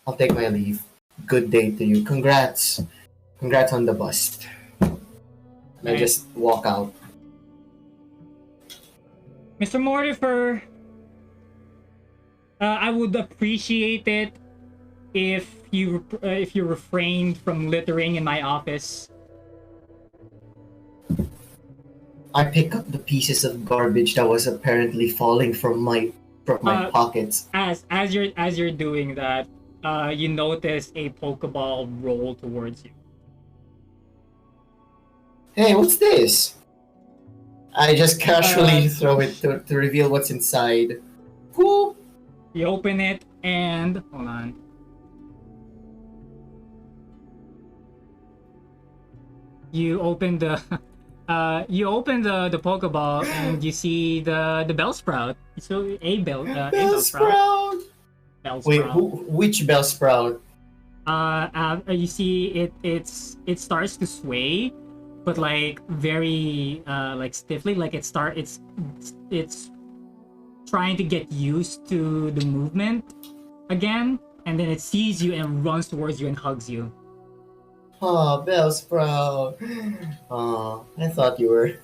I'll take my leave. Good day to you. Congrats on the bust. And I just walk out.
Mr. Mortifer, I would appreciate it if you refrained from littering in my office.
I pick up the pieces of garbage that was apparently falling from my pockets.
As you're doing that, you notice a Pokeball roll towards you.
Hey, what's this? I just casually throw it to reveal what's inside. Whoop!
You open it and hold on. You open the the Pokeball and you see the Bellsprout. So a Bellsprout.
Bellsprout! Wait, which Bellsprout?
You see it starts to sway, but like very like stiffly, like it's trying to get used to the movement again, and then it sees you and runs towards you and hugs you.
Oh, Bellsprout. Oh, I thought you were.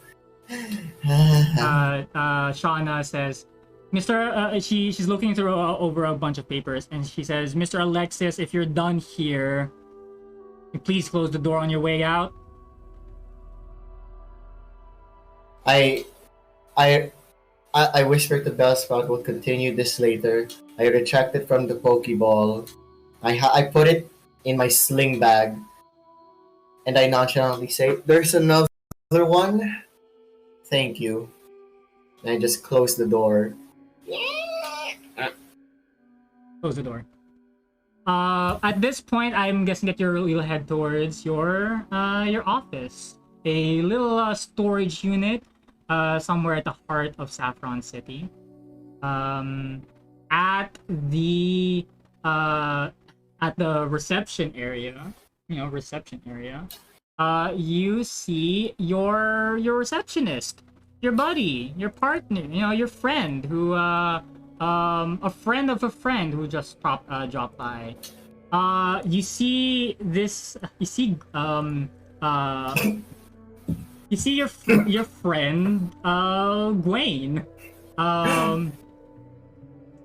Shauna says, Mr. She's looking through over a bunch of papers, and she says, "Mr. Alexis, if you're done here, please close the door on your way out."
I I whispered to Bellsprout we'll continue this later. I retracted from the Pokeball. I put it in my sling bag, and I nonchalantly say, "There's another one. Thank you." And I just closed the door.
Close the door. At this point, I'm guessing that you'll head towards your office, a little storage unit, somewhere at the heart of Saffron City. At the reception area, you see your receptionist, your buddy, your partner, your friend who a friend of a friend who just dropped by. You see this. You see your friend Gwen.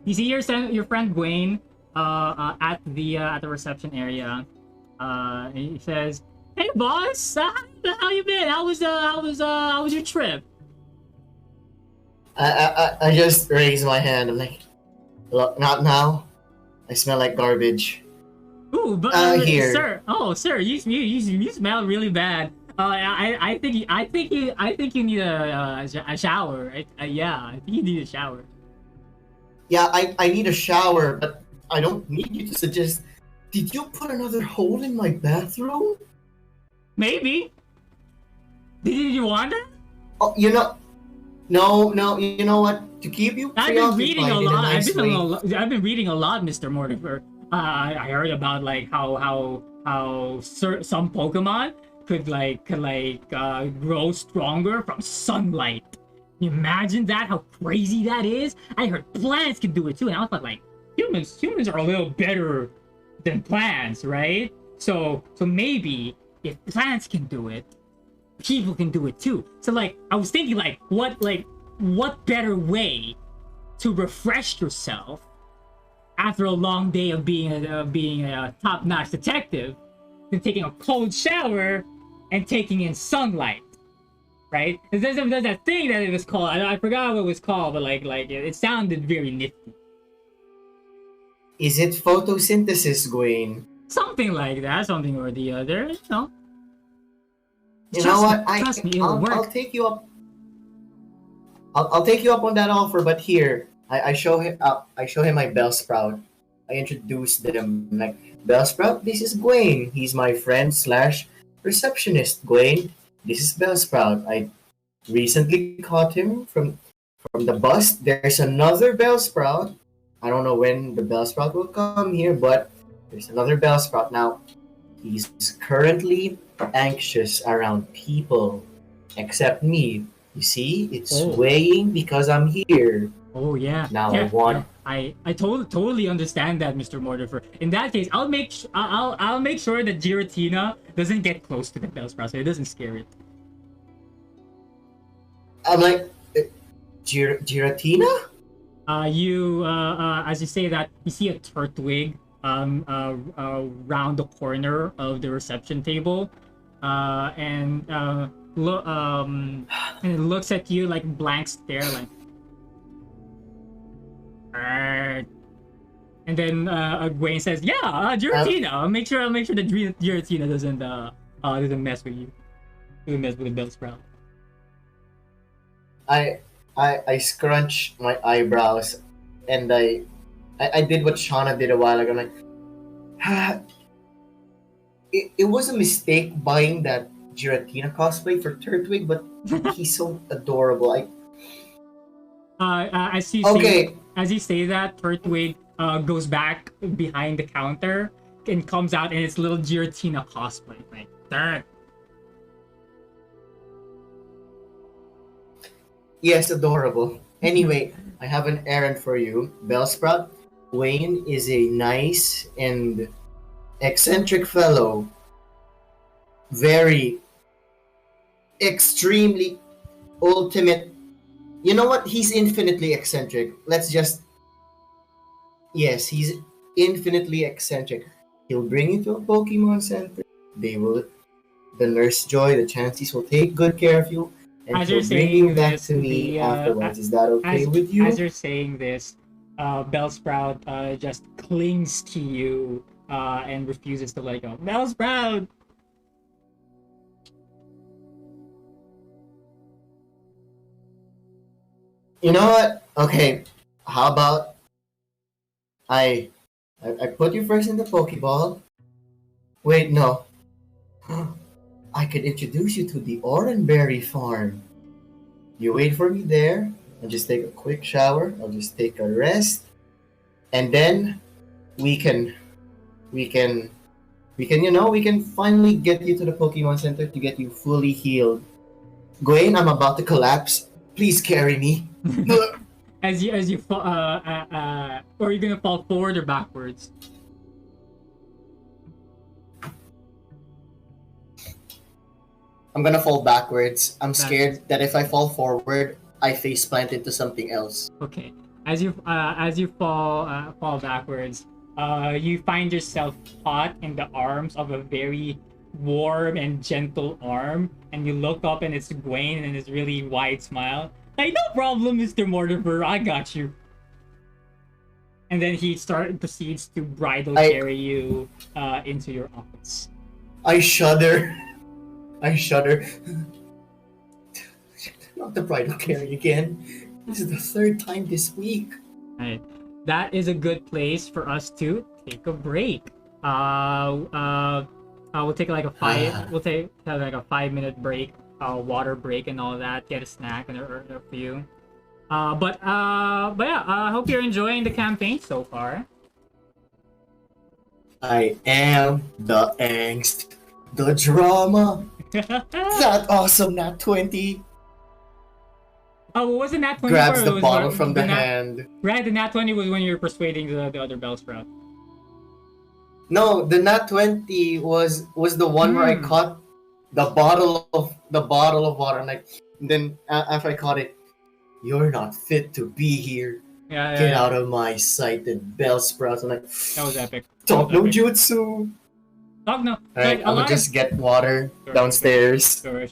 You see your friend Gwen at the reception area. He says, "Hey boss, how you been? How was your trip?"
I just raised my hand. I'm like, "Look, not now. I smell like garbage."
Ooh, but
Here.
sir, you smell really bad. I think you need a shower. Right? Yeah, I think you need a shower.
Yeah, I need a shower, but I don't need you to suggest. Did you put another hole in my bathroom?
Maybe. Did you want it?
Oh, no. You know what? To keep you
I've
preoccupied
been reading a
in
lot.
nice way.
I've been reading a lot, Mr. Mortifer. I heard about like how some Pokemon could grow stronger from sunlight. Can you imagine that? How crazy that is? I heard plants can do it too, and I was like, humans are a little better than plants, right? So maybe if plants can do it, people can do it too. So I was thinking what better way to refresh yourself after a long day of being a top-notch detective than taking a cold shower and taking in sunlight, right? There's that thing that it was called. I forgot what it was called, but it sounded very nifty.
Is it photosynthesis, Gwen?
Something like that, something or the other.
You know what?
Trust me, it'll work.
I'll take you up. I'll take you up on that offer, but here I show him. I show him my Bellsprout. I introduce them like Bellsprout. This is Gwen. He's my friend slash receptionist. Gwen. This is Bellsprout. I recently caught him from the bus. There's another Bellsprout. I don't know when the Bellsprout will come here, but there's another Bellsprout now. He's currently anxious around people, except me. You see, it's swaying because I'm here.
Oh yeah.
Now
yeah,
I want.
I totally understand that, Mr. Mortifer. In that case, I'll make sure that Giratina doesn't get close to the Bellsprout, so it doesn't scare it.
I'm like, Giratina?
As you say that, you see a Turtwig round the corner of the reception table, and it looks at you like blank stare, like. And then Gwen says, "Yeah, Giratina. I'll make sure that Giratina doesn't mess with you. Doesn't mess with the Bellsprout."
I scrunch my eyebrows, and I did what Shauna did a while ago. I'm like, it was a mistake buying that Giratina cosplay for Turtwig, but he's so adorable.
As you say that, Turtwig goes back behind the counter and comes out in its little Giratina cosplay. Like, darn.
Yes, adorable. Anyway, I have an errand for you, Bellsprout. Wayne is a nice and eccentric fellow. Very, extremely ultimate, You know what? He's infinitely eccentric. Let's just. Yes, he's infinitely eccentric. He'll bring you to a Pokemon Center. They will. The Nurse Joy, the Chanseys will take good care of you, and
As you're
he'll bring you
saying
back
this,
to me
the
afterwards. Is that okay
as
with you?
as you're saying this, Bellsprout just clings to you and refuses to let go. Bellsprout.
You know what? Okay, how about I put you first in the Pokeball. Wait, no. I could introduce you to the Oranberry Farm. You wait for me there. I'll just take a quick shower. I'll just take a rest, and then we can, we can, we can finally get you to the Pokemon Center to get you fully healed. Gwen, I'm about to collapse. Please carry me.
As you fall, or you're gonna fall forward or backwards.
I'm gonna fall backwards. I'm
Backwards.
scared that if I fall forward, I face plant into something else.
Okay. As you fall backwards, you find yourself caught in the arms of a very warm and gentle arm, and you look up and it's Gwen and his really wide smile. Like, no problem, Mr. Mortifer, I got you. And then he proceeds to bridal carry you into your office.
I shudder. I shudder. Not the bridal carry again. This is the third time this week.
Alright. That is a good place for us to take a break. We'll take like a have like a 5-minute break, water break and all that. Get a snack and a few. But yeah, I hope you're enjoying the campaign so far.
I am the angst, the drama. That awesome Nat 20.
Oh, what was the Nat 20?
Grabs the bottle from the hand.
Right, the Nat 20 was when you were persuading the other Bellsprout.
No, the Nat 20 was the one where I caught the bottle of water, and then after I caught it, you're not fit to be here. Get out of my sight, and Bellsprout. And
that was epic.
Talk no jutsu.
Talk no.
Alright, I'm gonna just get water downstairs.
Sure.